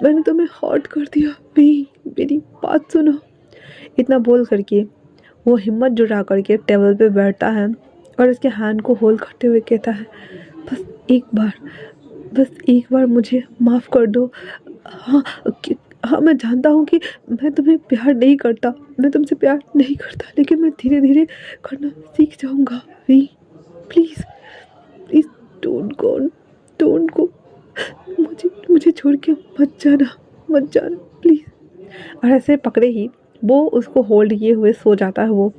मैंने तुम्हें हर्ट कर दिया। भी मेरी बात सुनो। इतना बोल करके वो हिम्मत जुटा करके टेबल पे बैठता है और उसके हैंड को होल्ड करते हुए कहता है, बस एक बार मुझे माफ़ कर दो। हाँ हाँ, मैं जानता हूँ कि मैं तुम्हें प्यार नहीं करता, मैं तुमसे प्यार नहीं करता, लेकिन मैं धीरे धीरे करना सीख जाऊँगा। We please please don't go. मुझे छोड़ के मत जाना प्लीज़। और ऐसे पकड़े ही वो उसको होल्ड किए हुए सो जाता है। वो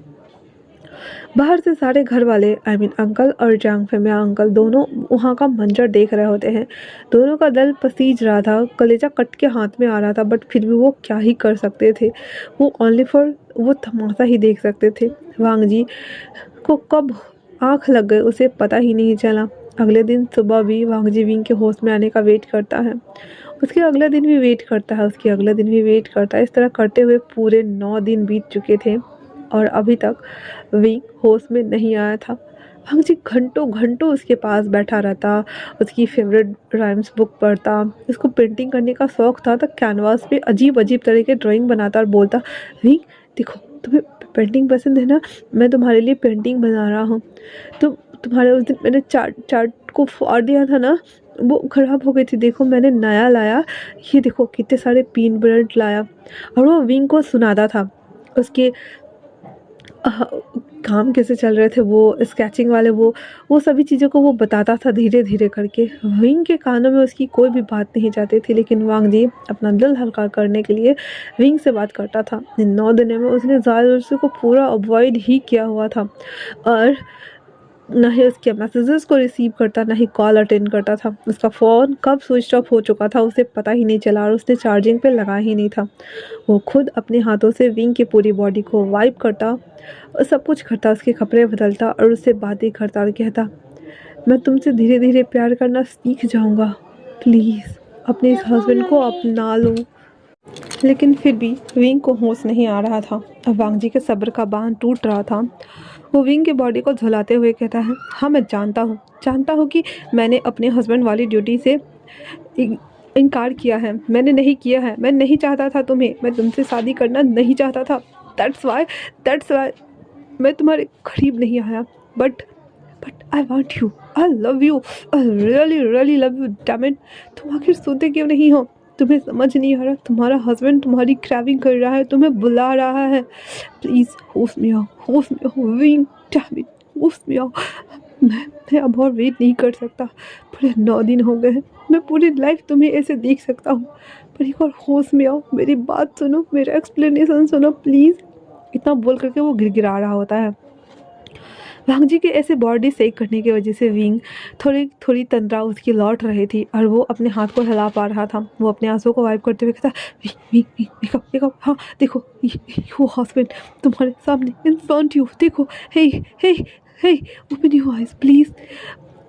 बाहर से सारे घर वाले अंकल और जांग फेमिया अंकल दोनों वहाँ का मंजर देख रहे होते हैं। दोनों का दिल पसीज रहा था, कलेजा कट के हाथ में आ रहा था, बट फिर भी वो क्या ही कर सकते थे। वो ओनली फॉर वो तमाशा ही देख सकते थे। वांग जी को कब आँख लग गई उसे पता ही नहीं चला। अगले दिन सुबह भी वांग जी विंग के होश में आने का वेट करता है। उसके अगले दिन भी वेट करता है, उसके अगले दिन भी वेट करता है। इस तरह करते हुए पूरे 9 दिन बीत चुके थे और अभी तक विंग होश में नहीं आया था। वांग जी घंटों घंटों उसके पास बैठा रहता, उसकी फेवरेट राइम्स बुक पढ़ता। उसको पेंटिंग करने का शौक था तो कैनवास पे अजीब अजीब तरह के ड्राइंग बनाता और बोलता, विंग देखो, तुम्हें पेंटिंग पसंद है ना, मैं तुम्हारे लिए पेंटिंग बना रहा हूँ। तुम्हारे उस दिन मैंने चार्ट को फाड़ दिया था ना, वो ख़राब हो गई थी, देखो मैंने नया लाया, ये देखो कितने सारे पिन ब्रेड लाया। और वो विंग को सुनाता था उसके काम कैसे चल रहे थे, वो स्केचिंग वाले, वो सभी चीज़ों को वो बताता था धीरे धीरे करके। विंग के कानों में उसकी कोई भी बात नहीं जाती थी, लेकिन वांग जी अपना दिल हल्का करने के लिए विंग से बात करता था। इन 9 दिनों में उसने ज़्यादा को पूरा अवॉइड ही किया हुआ था और ना ही उसके मैसेजेस को रिसीव करता, ना ही कॉल अटेंड करता था। उसका फ़ोन कब स्विच ऑफ हो चुका था उसे पता ही नहीं चला और उसने चार्जिंग पे लगा ही नहीं था। वो खुद अपने हाथों से विंग की पूरी बॉडी को वाइप करता और सब कुछ करता, उसके कपड़े बदलता और उससे बातें करता और कहता, मैं तुमसे धीरे धीरे प्यार करना सीख जाऊँगा, प्लीज़ अपने इस हस्बैंड को अपना लो। लेकिन फिर भी विंग को होश नहीं आ रहा था। अब वांग जी के सब्र का बांध टूट रहा था। वो विंग की बॉडी को झुलाते हुए कहता है, हाँ मैं जानता हूँ कि मैंने अपने हस्बैंड वाली ड्यूटी से इनकार किया है, मैंने नहीं किया है, मैं नहीं चाहता था तुम्हें, मैं तुमसे शादी करना नहीं चाहता था। दैट्स वाई मैं तुम्हारे करीब नहीं आया। But I want you, I love you, I really really love you, damn it. तुम आखिर सोते क्यों नहीं हो? तुम्हें समझ नहीं आ रहा, तुम्हारा हस्बैंड तुम्हारी क्रैबिंग कर रहा है, तुम्हें बुला रहा है। प्लीज़ होश में आओ, होश में आओ विंग, डैम इट, होश में आओ। मैं अब और वेट नहीं कर सकता। पूरे 9 दिन हो गए हैं, मैं पूरी लाइफ तुम्हें ऐसे देख सकता हूँ, पर एक बार होश में आओ, मेरी बात सुनो, मेरा एक्सप्लेनेशन सुनो प्लीज़। इतना बोल करके वो गिड़गिड़ा रहा होता है। वांग जी के ऐसे बॉडी शेक करने की वजह से विंग थोड़ी थोड़ी तंद्रा उसकी लौट रही थी और वो अपने हाथ को हिला पा रहा था। वो अपने आंसू को वाइप करते हुए कहता, विंग विंग विंग, देखो देखो, हाँ देखो, वो हस्बैंड तुम्हारे सामने इन फ्रंट यू, देखो, हे हे हे, ओपन योर आइज प्लीज़।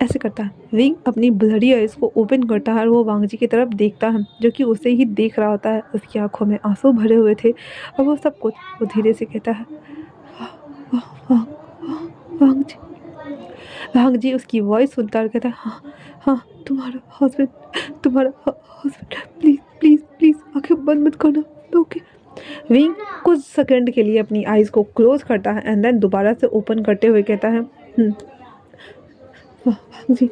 ऐसे करता है विंग, अपनी ब्लडी आइज को ओपन करता है और वो वांग जी की तरफ देखता है, जो कि उसे ही देख रहा होता है। उसकी आंखों में आंसू भरे हुए थे और वो सब कुछ वो धीरे से कहता है, वांग वांग जी। वांग जी उसकी वॉइस सुनता और कहता है, हाँ हाँ, तुम्हारा हस्बैंड, तुम्हारा हस्बैंड, प्लीज़ प्लीज़ प्लीज़ आंखें बंद मत करना, ओके। विंग कुछ सेकंड के लिए अपनी आइज़ को क्लोज करता है एंड देन दोबारा से ओपन करते हुए कहता है, वांग जी,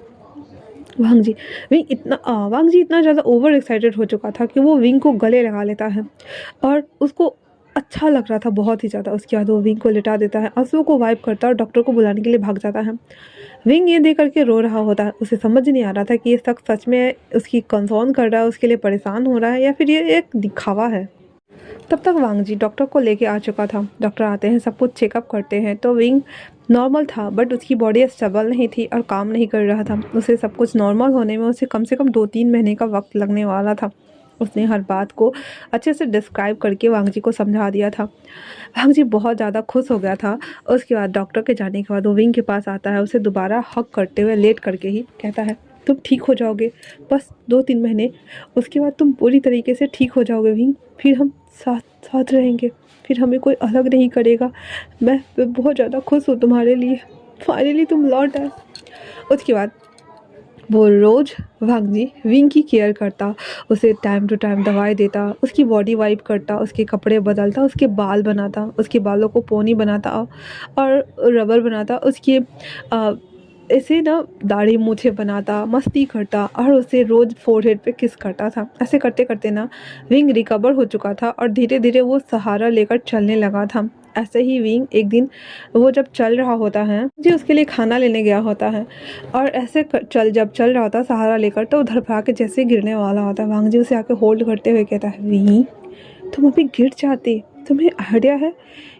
वांग जी। वांग जी इतना ज़्यादा ओवर एक्साइटेड हो चुका था कि वो विंग को गले लगा लेता है और उसको अच्छा लग रहा था बहुत ही ज़्यादा। उसके बाद वो विंग को लिटा देता है, आंसुओं को वाइप करता है और डॉक्टर को बुलाने के लिए भाग जाता है। विंग ये देख करके रो रहा होता है। उसे समझ नहीं आ रहा था कि ये शख्स सच में उसकी कंसर्न कर रहा है, उसके लिए परेशान हो रहा है, या फिर ये एक दिखावा है। तब तक वांग जी डॉक्टर को लेके आ चुका था। डॉक्टर आते हैं, सब कुछ चेकअप करते हैं तो विंग नॉर्मल था, बट उसकी बॉडी स्टेबल नहीं थी और काम नहीं कर रहा था। उसे सब कुछ नॉर्मल होने में उसे कम से कम 2-3 महीने का वक्त लगने वाला था। उसने हर बात को अच्छे से डिस्क्राइब करके वांग जी को समझा दिया था। वांग जी बहुत ज़्यादा खुश हो गया था। उसके बाद डॉक्टर के जाने के बाद वो विंग के पास आता है, उसे दोबारा हक करते हुए लेट करके ही कहता है, तुम ठीक हो जाओगे, बस 2-3 महीने, उसके बाद तुम पूरी तरीके से ठीक हो जाओगे विंग। फिर हम साथ साथ रहेंगे, फिर हमें कोई अलग नहीं करेगा। मैं बहुत ज़्यादा खुश हूँ तुम्हारे लिए, फाइनली तुम लौट आए। उसके बाद वो रोज़ वांग जी विंग की केयर करता, उसे टाइम टू टाइम दवाई देता, उसकी बॉडी वाइप करता, उसके कपड़े बदलता, उसके बाल बनाता, उसके बालों को पोनी बनाता और रबर बनाता, उसके ऐसे ना दाढ़ी मूछे बनाता, मस्ती करता और उसे रोज़ फोरहेड पे किस करता था। ऐसे करते करते ना विंग रिकवर हो चुका था और धीरे धीरे वो सहारा लेकर चलने लगा था। ऐसे ही विंग एक दिन वो जब चल रहा होता है जी, उसके लिए खाना लेने गया होता है और ऐसे जब चल रहा होता सहारा लेकर, तो उधर भाग के जैसे गिरने वाला होता है, वांग जी उसे आके होल्ड करते हुए कहता है, विंग तुम अभी गिर जाते, तुम्हें आइडिया है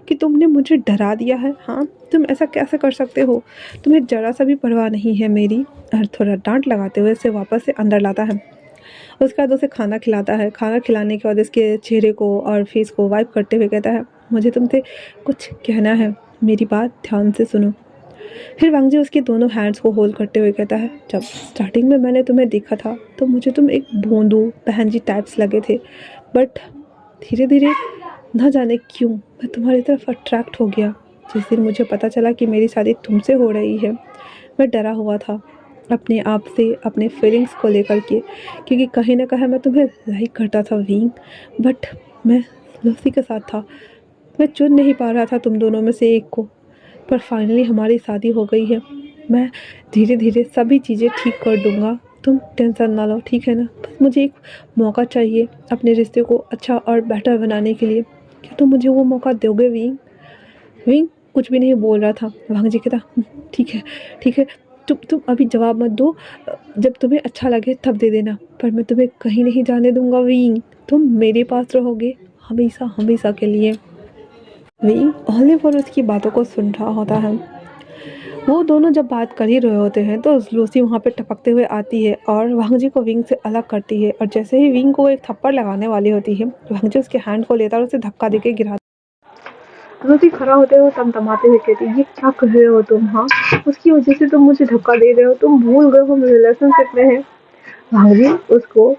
कि तुमने मुझे डरा दिया है, हाँ तुम ऐसा कैसे कर सकते हो, तुम्हें जरा सा भी परवाह नहीं है मेरी। और थोड़ा डांट लगाते हुए उसे वापस से अंदर लाता है। उसके बाद उसे खाना खिलाता है। खाना खिलाने के बाद इसके चेहरे को और फेस को वाइप करते हुए कहता है, मुझे तुमसे कुछ कहना है, मेरी बात ध्यान से सुनो। फिर वांग जी उसके दोनों हैंड्स को होल्ड करते हुए कहता है, जब स्टार्टिंग में मैंने तुम्हें देखा था तो मुझे तुम एक भोंदू बहन जी टाइप्स लगे थे, बट धीरे धीरे न जाने क्यों मैं तुम्हारी तरफ अट्रैक्ट हो गया। जिस दिन मुझे पता चला कि मेरी शादी तुमसे हो रही है, मैं डरा हुआ था अपने आप से, अपने फीलिंग्स को लेकर के, क्योंकि कहीं ना कहीं मैं तुम्हें लाइक करता था विंग, बट मैं लूसी के साथ था, मैं चुन नहीं पा रहा था तुम दोनों में से एक को। पर फाइनली हमारी शादी हो गई है, मैं धीरे धीरे सभी चीज़ें ठीक कर दूँगा, तुम टेंशन ना लो, ठीक है ना। बस मुझे एक मौका चाहिए अपने रिश्ते को अच्छा और बेटर बनाने के लिए, क्या तुम मुझे वो मौका दोगे विंग? विंग कुछ भी नहीं बोल रहा था। वांग जी कहता, ठीक है ठीक है, तुम अभी जवाब मत दो, जब तुम्हें अच्छा लगे तब दे देना, पर मैं तुम्हें कहीं नहीं जाने दूंगा विंग, तुम मेरे पास रहोगे हमेशा हमेशा के लिए। विंग ओनली फॉर उसकी बातों को सुन रहा होता है। वो दोनों जब बात कर ही रहे होते हैं तो लूसी वहाँ पे टपकते हुए आती है और वांग जी को विंग से अलग करती है, और जैसे ही विंग को एक थप्पड़ लगाने वाली होती है, वांग जी उसके हैंड को लेता है और उसे धक्का देके गिरा। लूसी खड़ा होते हुए तमतमाते हुए कहती है, ये क्या कह रहे हो तुम, हाँ उसकी वजह से तुम मुझे धक्का दे रहे हो, तुम भूल गए हो हम रिलेशनशिप में हैं। वांग जी उसको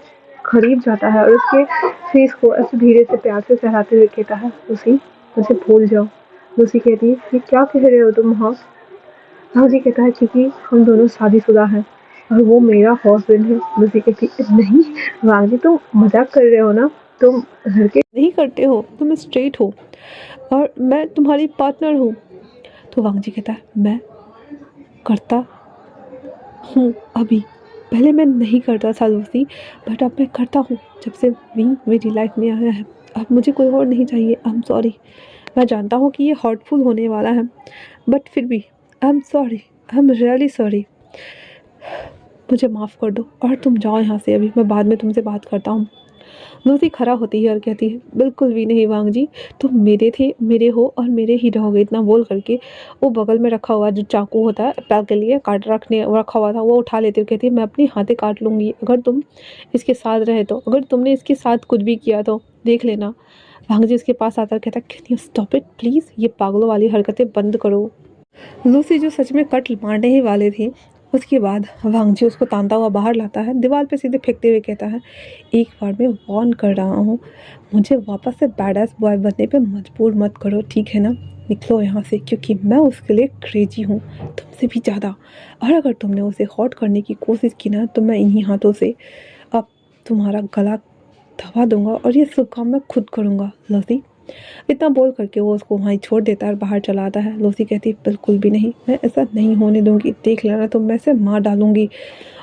करीब जाता है और उसके फेस को ऐसे धीरे से प्यार से सहलाते हुए कहता है, लूसी मुझे भूल जाओ। लूसी कहती है, ये क्या कह रहे हो तुम, हाँ। वांग जी कहता है, क्योंकि हम दोनों शादीशुदा हैं और वो मेरा हस्बैंड है। लूसी कहती है, नहीं वांग जी तुम मजाक कर रहे हो ना, तुम लड़के नहीं करते हो, तुम स्ट्रेट हो और मैं तुम्हारी पार्टनर हूँ। तो वांग जी कहता है, मैं करता हूँ अभी, पहले मैं नहीं करता था लूसी, बट अब मैं करता हूँ जब से विंग मेरी लाइफ में आया है। अब मुझे कोई और नहीं चाहिए। I am sorry. मैं जानता हूँ कि ये हर्टफुल होने वाला है, बट फिर भी I am sorry, I am really sorry. मुझे माफ़ कर दो और तुम जाओ यहाँ से, अभी मैं बाद में तुमसे बात करता हूँ। लूसी खड़ा होती है और कहती है, बिल्कुल भी नहीं वांग जी, तुम मेरे थे, मेरे हो और मेरे ही रहोगे। इतना बोल करके वो बगल में रखा हुआ जो चाकू होता है पैर के लिए काट रखने वो रखा हुआ था, वो उठा लेती है। कहती है, मैं अपनी हाथे काट लूँगी अगर तुम इसके साथ रहे तो, अगर तुमने इसके साथ कुछ भी किया तो देख लेना। वांग जी उसके पास आता है, कहता है, can you stop it please, ये पागलों वाली हरकतें बंद करो। लूसी जो सच में कट मारने ही वाले थी, उसके बाद वांग जी उसको तानता हुआ बाहर लाता है, दीवार पे सीधे फेंकते हुए कहता है, एक बार मैं वार्न कर रहा हूँ, मुझे वापस से बैडएस बॉय बनने पे मजबूर मत करो, ठीक है ना। निकलो यहाँ से, क्योंकि मैं उसके लिए क्रेजी हूँ, तुमसे भी ज़्यादा। और अगर तुमने उसे हॉट करने की कोशिश की ना, तो मैं इन्हीं हाथों से अब तुम्हारा गला दबा दूंगा और ये सब काम मैं खुद करूँगा लूसी। इतना बोल करके वो उसको वहीं छोड़ देता है और बाहर चला आता है। लूसी कहती है, बिल्कुल भी नहीं, मैं ऐसा नहीं होने दूंगी, देख लेना तो मैं इसे मार डालूंगी।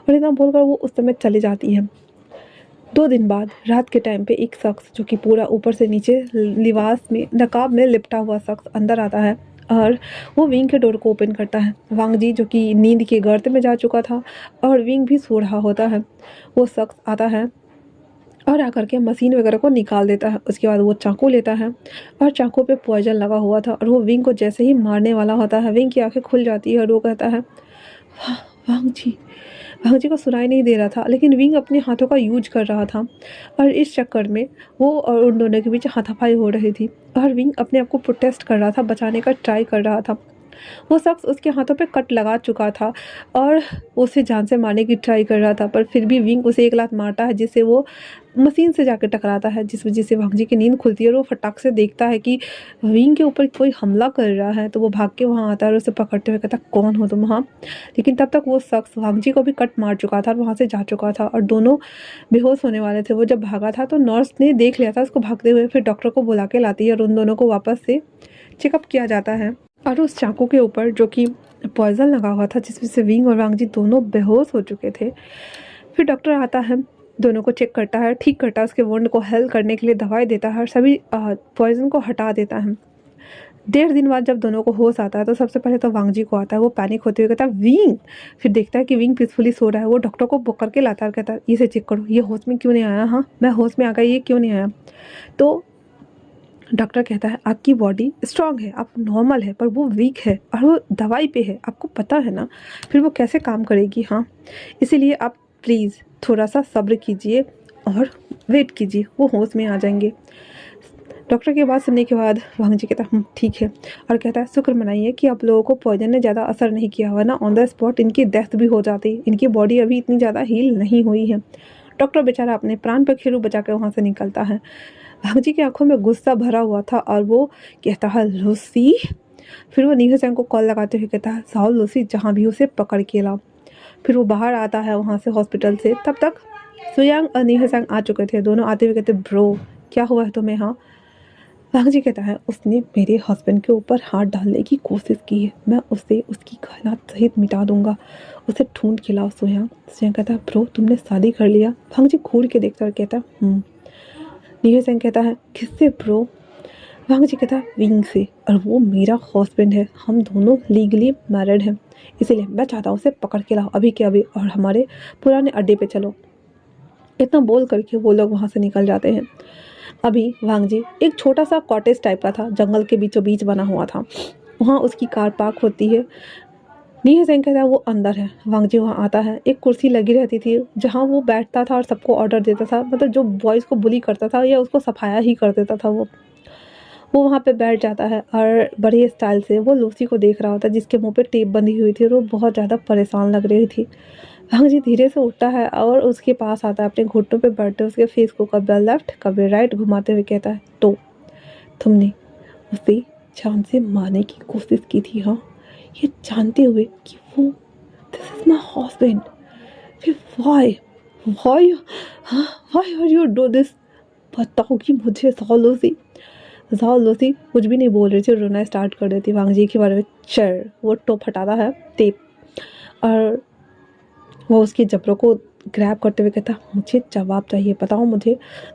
और इतना बोलकर वो उस समय चली जाती है। 2 दिन बाद रात के टाइम पे एक शख्स जो कि पूरा ऊपर से नीचे लिबास में नकाब में लिपटा हुआ शख्स अंदर आता है और वो विंग के डोर को ओपन करता है। वांग जी जो कि नींद के गर्त में जा चुका था और विंग भी सो रहा होता है, वो शख्स आता है और आकर के मशीन वगैरह को निकाल देता है। उसके बाद वो चाकू लेता है और चाकू पे पॉइजन लगा हुआ था और वो विंग को जैसे ही मारने वाला होता है, विंग की आंखें खुल जाती है और वो कहता है, वाह वांग जी। वांग जी को सुनाई नहीं दे रहा था, लेकिन विंग अपने हाथों का यूज कर रहा था और इस चक्कर में वो और उन दोनों के बीच हाथापाई हो रही थी और विंग अपने आप को प्रोटेस्ट कर रहा था, बचाने का ट्राई कर रहा था। वो शख्स उसके हाथों पे कट लगा चुका था और उसे जान से मारने की ट्राई कर रहा था, पर फिर भी विंग उसे एक लात मारता है जिससे वो मशीन से जाकर टकराता है, जिस वजह से वांग जी की नींद खुलती है और वो फटाक से देखता है कि विंग के ऊपर कोई हमला कर रहा है। तो वो भाग के वहाँ आता है और उसे पकड़ते हुए कहता, कौन हो तुम? हाँ। लेकिन तब तक वो शख्स वांग जी को भी कट मार चुका था और वहाँ से जा चुका था और दोनों बेहोश होने वाले थे। वो जब भागा था तो नर्स ने देख लिया था उसको भागते हुए, फिर डॉक्टर को बुला के लाती है और उन दोनों को वापस से चेकअप किया जाता है। और उस चाकू के ऊपर जो कि पॉइजन लगा हुआ था, जिसमें से विंग और वांग जी दोनों बेहोश हो चुके थे। फिर डॉक्टर आता है, दोनों को चेक करता है, ठीक करता है, उसके वुंड को हेल्प करने के लिए दवाई देता है और सभी पॉइजन को हटा देता है। 1.5 दिन बाद जब दोनों को होश आता है तो सबसे पहले तो वांग जी को आता है, वो पैनिक होते हुए कहता है, विंग। फिर देखता है कि विंग पीसफुली सो रहा है। वो डॉक्टर को बुक करके लाता है और कहता है, इसे चेक करो, ये होश में क्यों नहीं आया? हाँ, मैं होश में आ गया, ये क्यों नहीं आया? तो डॉक्टर कहता है, आपकी बॉडी स्ट्रांग है, आप नॉर्मल है, पर वो वीक है और वो दवाई पे है, आपको पता है ना, फिर वो कैसे काम करेगी? हाँ, इसीलिए आप प्लीज़ थोड़ा सा सब्र कीजिए और वेट कीजिए, वो होश में आ जाएंगे। डॉक्टर की बात सुनने के बाद वांग जी कहता है, ठीक है, और कहता है, शुक्र मनाइए कि आप लोगों को पॉइजन ने ज़्यादा असर नहीं किया हुआ ना, ऑन द स्पॉट इनकी डेथ भी हो जाती, इनकी बॉडी अभी इतनी ज़्यादा हील नहीं हुई है। डॉक्टर बेचारा अपने प्राण पर खेरू बचा के वहाँ से निकलता है। वांग जी की आंखों में गुस्सा भरा हुआ था और वो कहता है, लूसी। फिर वो नीहा चैंग को कॉल लगाते हुए कहता है, जाओ लूसी, जहाँ भी उसे पकड़ के लाओ। फिर वो बाहर आता है वहाँ से हॉस्पिटल से। तब तक सुयांग और नीहा चैंग आ चुके थे। दोनों आते हुए कहते, ब्रो क्या हुआ है तुम्हें? हाँ। वांग जी कहता है, उसने मेरे हस्बैंड के ऊपर हाथ डालने की कोशिश की है, मैं उसे उसकी खानात सहित मिटा दूंगा, उसे ढूंढ के लाओ। सुयांग कहता है, ब्रो तुमने शादी कर लिया? वांग जी घूर के देखता है, कहता है, नीहा चैंग कहता है, किससे ब्रो? वांग जी कहता है, विंग से, और वो मेरा हस्बैंड है, हम दोनों लीगली मैरिड हैं, इसीलिए मैं चाहता हूँ उसे पकड़ के लाओ अभी के अभी और हमारे पुराने अड्डे पे चलो। इतना बोल करके वो लोग वहाँ से निकल जाते हैं। अभी वांग जी एक छोटा सा कॉटेज टाइप का था, जंगल के बीचों बीच बना हुआ था, वहाँ उसकी कार पार्क होती है। नीहा चैंग कहता है, वो अंदर है। वांग जी वहाँ आता है, एक कुर्सी लगी रहती थी जहाँ वो बैठता था और सबको ऑर्डर देता था, मतलब जो बॉयज़ को बुली करता था या उसको सफाया ही कर देता था, वो वहाँ पे बैठ जाता है और बड़े स्टाइल से वो लूसी को देख रहा होता है, जिसके मुंह पे टेप बंधी हुई थी और वो बहुत ज़्यादा परेशान लग रही थी। वांग जी धीरे से उठता है और उसके पास आता है, अपने घुटनों पे बैठते उसके फेस को कभी लेफ्ट कभी राइट घुमाते हुए कहता है, तो तुमने उसे जान से मारने की कोशिश की थी? हाँ, ये जानते हुए कि वो दिस इज माई हस्बैंड, फिर वाई वाई हाँ why are you do this? बताओ कि मुझे जाओ लूसी कुछ भी नहीं बोल रही थी, रोना स्टार्ट कर देती वांग जी के बारे में। चर वो टोप हटाता है टेप और वो उसके जबड़ों को ग्रैब करते हुए कहता, मुझे जवाब चाहिए, बताओ मुझे।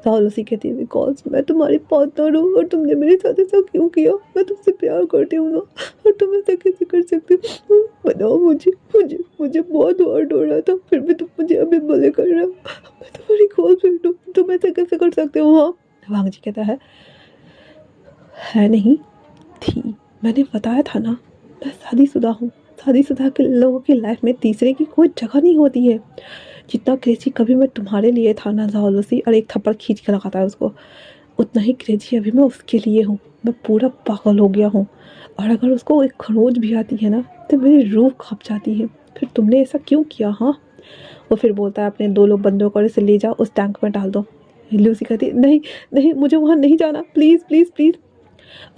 राहुल उसी कहती है, बिकॉज मैं तुम्हारी पार्टनर हूँ और तुमने मेरे साथ ऐसा क्यों किया, मैं तुमसे प्यार करती हूँ ना, और तुम ऐसा कैसे कर सकते हो, बताओ मुझे। मुझे मुझे बहुत हर्ट हो रहा था, फिर भी तुम मुझे अभी बुले कर रहे हो, मैं तुम्हारी क्लोज फ्रेंड हूँ, तुम ऐसा कैसे कर सकते हो। हाँ, वांग जी कहता है नहीं थी, मैंने बताया था ना, मैं शादीशुदा हूँ। शादीशुदा के लोगों की लाइफ में तीसरे की कोई जगह नहीं होती है। जितना क्रेजी कभी मैं तुम्हारे लिए था ना जाओलूसी, और एक थप्पड़ खींच के लगाता है उसको, उतना ही क्रेजी अभी मैं उसके लिए हूँ। मैं पूरा पागल हो गया हूँ, और अगर उसको एक खरोच भी आती है ना तो मेरी रूह कांप जाती है। फिर तुमने ऐसा क्यों किया। हाँ, वो फिर बोलता है, अपने 2 लोग बंदों को इसे ले जाओ, उस टैंक में डाल दो। लूसी कहती है, नहीं नहीं, मुझे वहाँ नहीं जाना, प्लीज़ प्लीज़ प्लीज़।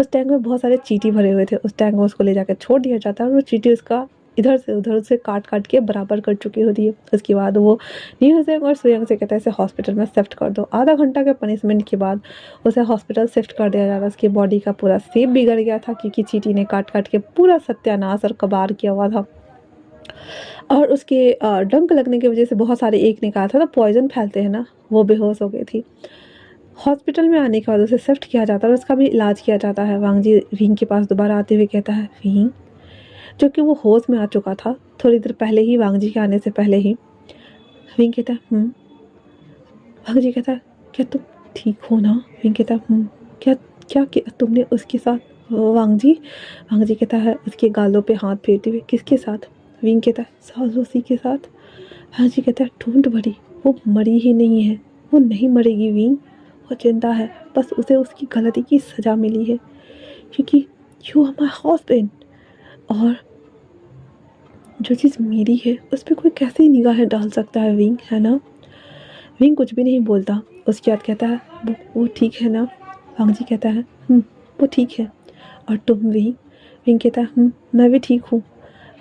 उस टैंक में बहुत सारे चींटी भरे हुए थे, उस टैंक में उसको ले जाकर छोड़ दिया जाता है, और वो चींटी उसका इधर से उधर से काट काट के बराबर कर चुकी होती है। उसके बाद वो न्यूज़ेंग और सुयंग से कहता है, इसे हॉस्पिटल में शिफ्ट कर दो। आधा घंटा के पनिशमेंट के बाद उसे हॉस्पिटल शिफ्ट कर दिया जाता है। उसकी बॉडी का पूरा शेप बिगड़ गया था, क्योंकि चींटी ने काट काट के पूरा सत्यानाश और कबार किया हुआ था, और उसके डंक लगने की वजह से बहुत सारे, एक ने कहा था ना पॉइजन फैलते हैं ना, वो बेहोश हो गई थी। हॉस्पिटल में आने के बाद उसे शिफ्ट किया जाता है और उसका भी इलाज किया जाता है। वांग जी विंग के पास दोबारा आते हुए कहता है, विंग, जो कि वो होश में आ चुका था थोड़ी देर पहले ही, वांग जी के आने से पहले ही। विंग कहता है, वांग जी कहता है, क्या तुम ठीक हो ना। विंग कहता है, क्या क्या किया तुमने उसके साथ। वांग जी कहता है, उसके गालों पे हाथ फेरते हुए, किसके साथ। विंग कहता है, सालोसी के साथ। वांग जी कहता है, डोंट वरी, वो मरी ही नहीं है, वो नहीं मरेगी विंग, वो जिंदा है, बस उसे उसकी गलती की सज़ा मिली है, क्योंकि यू आर माई हस्बैंड, और जो चीज़ मेरी है उस पर कोई कैसे निगाहें डाल सकता है विंग, है ना। विंग कुछ भी नहीं बोलता। उसके बाद कहता है, वो ठीक है ना। वांग जी कहता है, वो ठीक है, और तुम विंग। विंग कहता है, मैं भी ठीक हूँ,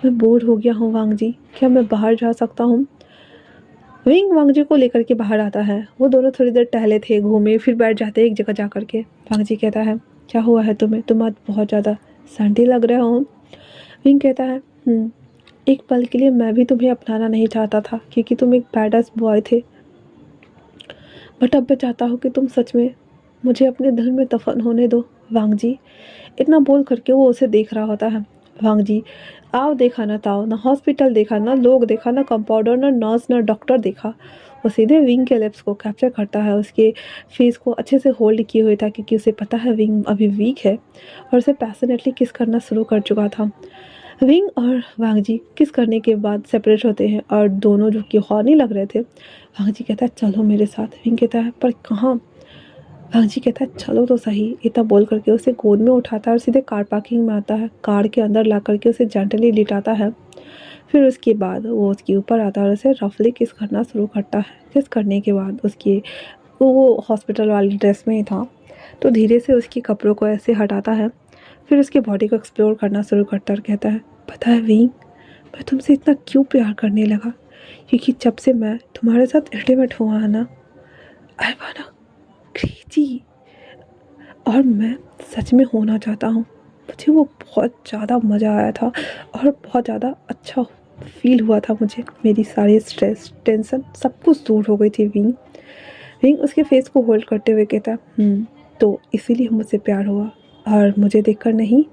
मैं बोर हो गया हूँ वांग जी, क्या मैं बाहर जा सकता हूँ। विंग वांग जी को लेकर के बाहर आता है। वो दोनों थोड़ी देर टहले थे, घूमे, फिर बैठ जाते एक जगह जा कर के। वांग जी कहता है, क्या हुआ है तुम्हें, तुम आज बहुत ज़्यादा सैंटी लग रहे हो। विंग कहता है, एक पल के लिए मैं भी तुम्हें अपनाना नहीं चाहता था, क्योंकि तुम एक बैडस बॉय थे, बट अब मैं चाहता हूँ कि तुम सच में मुझे अपने दिल में दफन होने दो। वांग जी, इतना बोल करके वो उसे देख रहा होता है। वांग जी, आओ देखा ना ताओ, ना हॉस्पिटल देखा, ना लोग देखा, ना कंपाउंडर, ना नर्स, ना डॉक्टर देखा। वो सीधे विंग के लिप्स को कैप्चर करता है, उसके फेस को अच्छे से होल्ड किए हुए था, क्योंकि उसे पता है विंग अभी वीक है, और उसे पैशनेटली किस करना शुरू कर चुका था। विंग और वांग जी किस करने के बाद सेपरेट होते हैं, और दोनों जो कि हॉर्नी लग रहे थे। वांग जी कहता है, चलो मेरे साथ। विंग कहता है, पर कहाँ। वांग जी कहता है, चलो तो सही। इतना बोल करके उसे गोद में उठाता है और सीधे कार पार्किंग में आता है, कार के अंदर ला करके उसे जेंटली लिटाता है। फिर उसके बाद वो उसके ऊपर आता है और उसे रफली किस करना शुरू करता है। किस करने के बाद वो हॉस्पिटल वाली ड्रेस में ही था, तो धीरे से उसके कपड़ों को ऐसे हटाता है, फिर उसकी बॉडी को एक्सप्लोर करना शुरू करता और कहता है, पता है विंग, मैं तुमसे इतना क्यों प्यार करने लगा, क्योंकि जब से मैं तुम्हारे साथ इंटीमेट हुआ है ना, आई वाना क्रेजी, और मैं सच में होना चाहता हूँ। मुझे वो बहुत ज़्यादा मज़ा आया था, और बहुत ज़्यादा अच्छा फील हुआ था मुझे। मेरी सारी स्ट्रेस, टेंशन सब कुछ दूर हो गई थी विंग। विंग उसके फेस को होल्ड करते हुए कहता, तो इसीलिए मुझसे प्यार हुआ, और मुझे देखकर नहीं।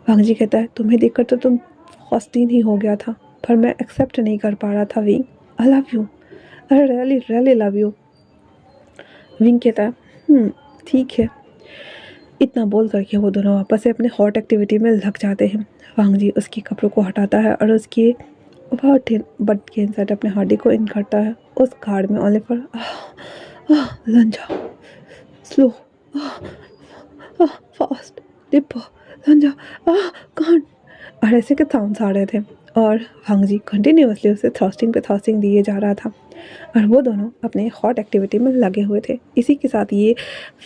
वांग जी कहता है, तुम्हें देखकर तो तुम हॉस्टीन ही हो गया था, पर मैं एक्सेप्ट नहीं कर पा रहा था wing. I love you, I really really love you. Wing कहता है, ठीक है। इतना बोल करके वो दोनों वापस से अपने हॉट एक्टिविटी में लग जाते हैं। वांग जी उसके कपड़ों को हटाता है और उसके बहुत बट के इनसाइड अपने हड्डी को इन करता है। उस कार्ड में ओनली फॉर लंजा, स्लो, फास्ट, डिप, लंजा, कान, और ऐसे के साउंड्स आ रहे थे, और वांग जी कंटिन्यूसली उसे थ्रस्टिंग पे थ्रस्टिंग दिए जा रहा था, और वो दोनों अपने हॉट एक्टिविटी में लगे हुए थे। इसी के साथ ये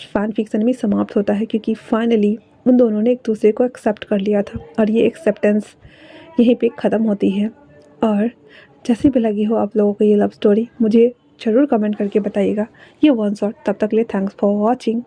फैन फिक्शन भी समाप्त होता है, क्योंकि फाइनली उन दोनों ने एक दूसरे को एक्सेप्ट कर लिया था, और ये एक्सेप्टेंस यहीं पे ख़त्म होती है। और जैसी भी लगी हो आप लोगों को ये लव स्टोरी, मुझे ज़रूर कमेंट करके बताइएगा। ये वन शॉट, तब तक के लिए थैंक्स फॉर वॉचिंग।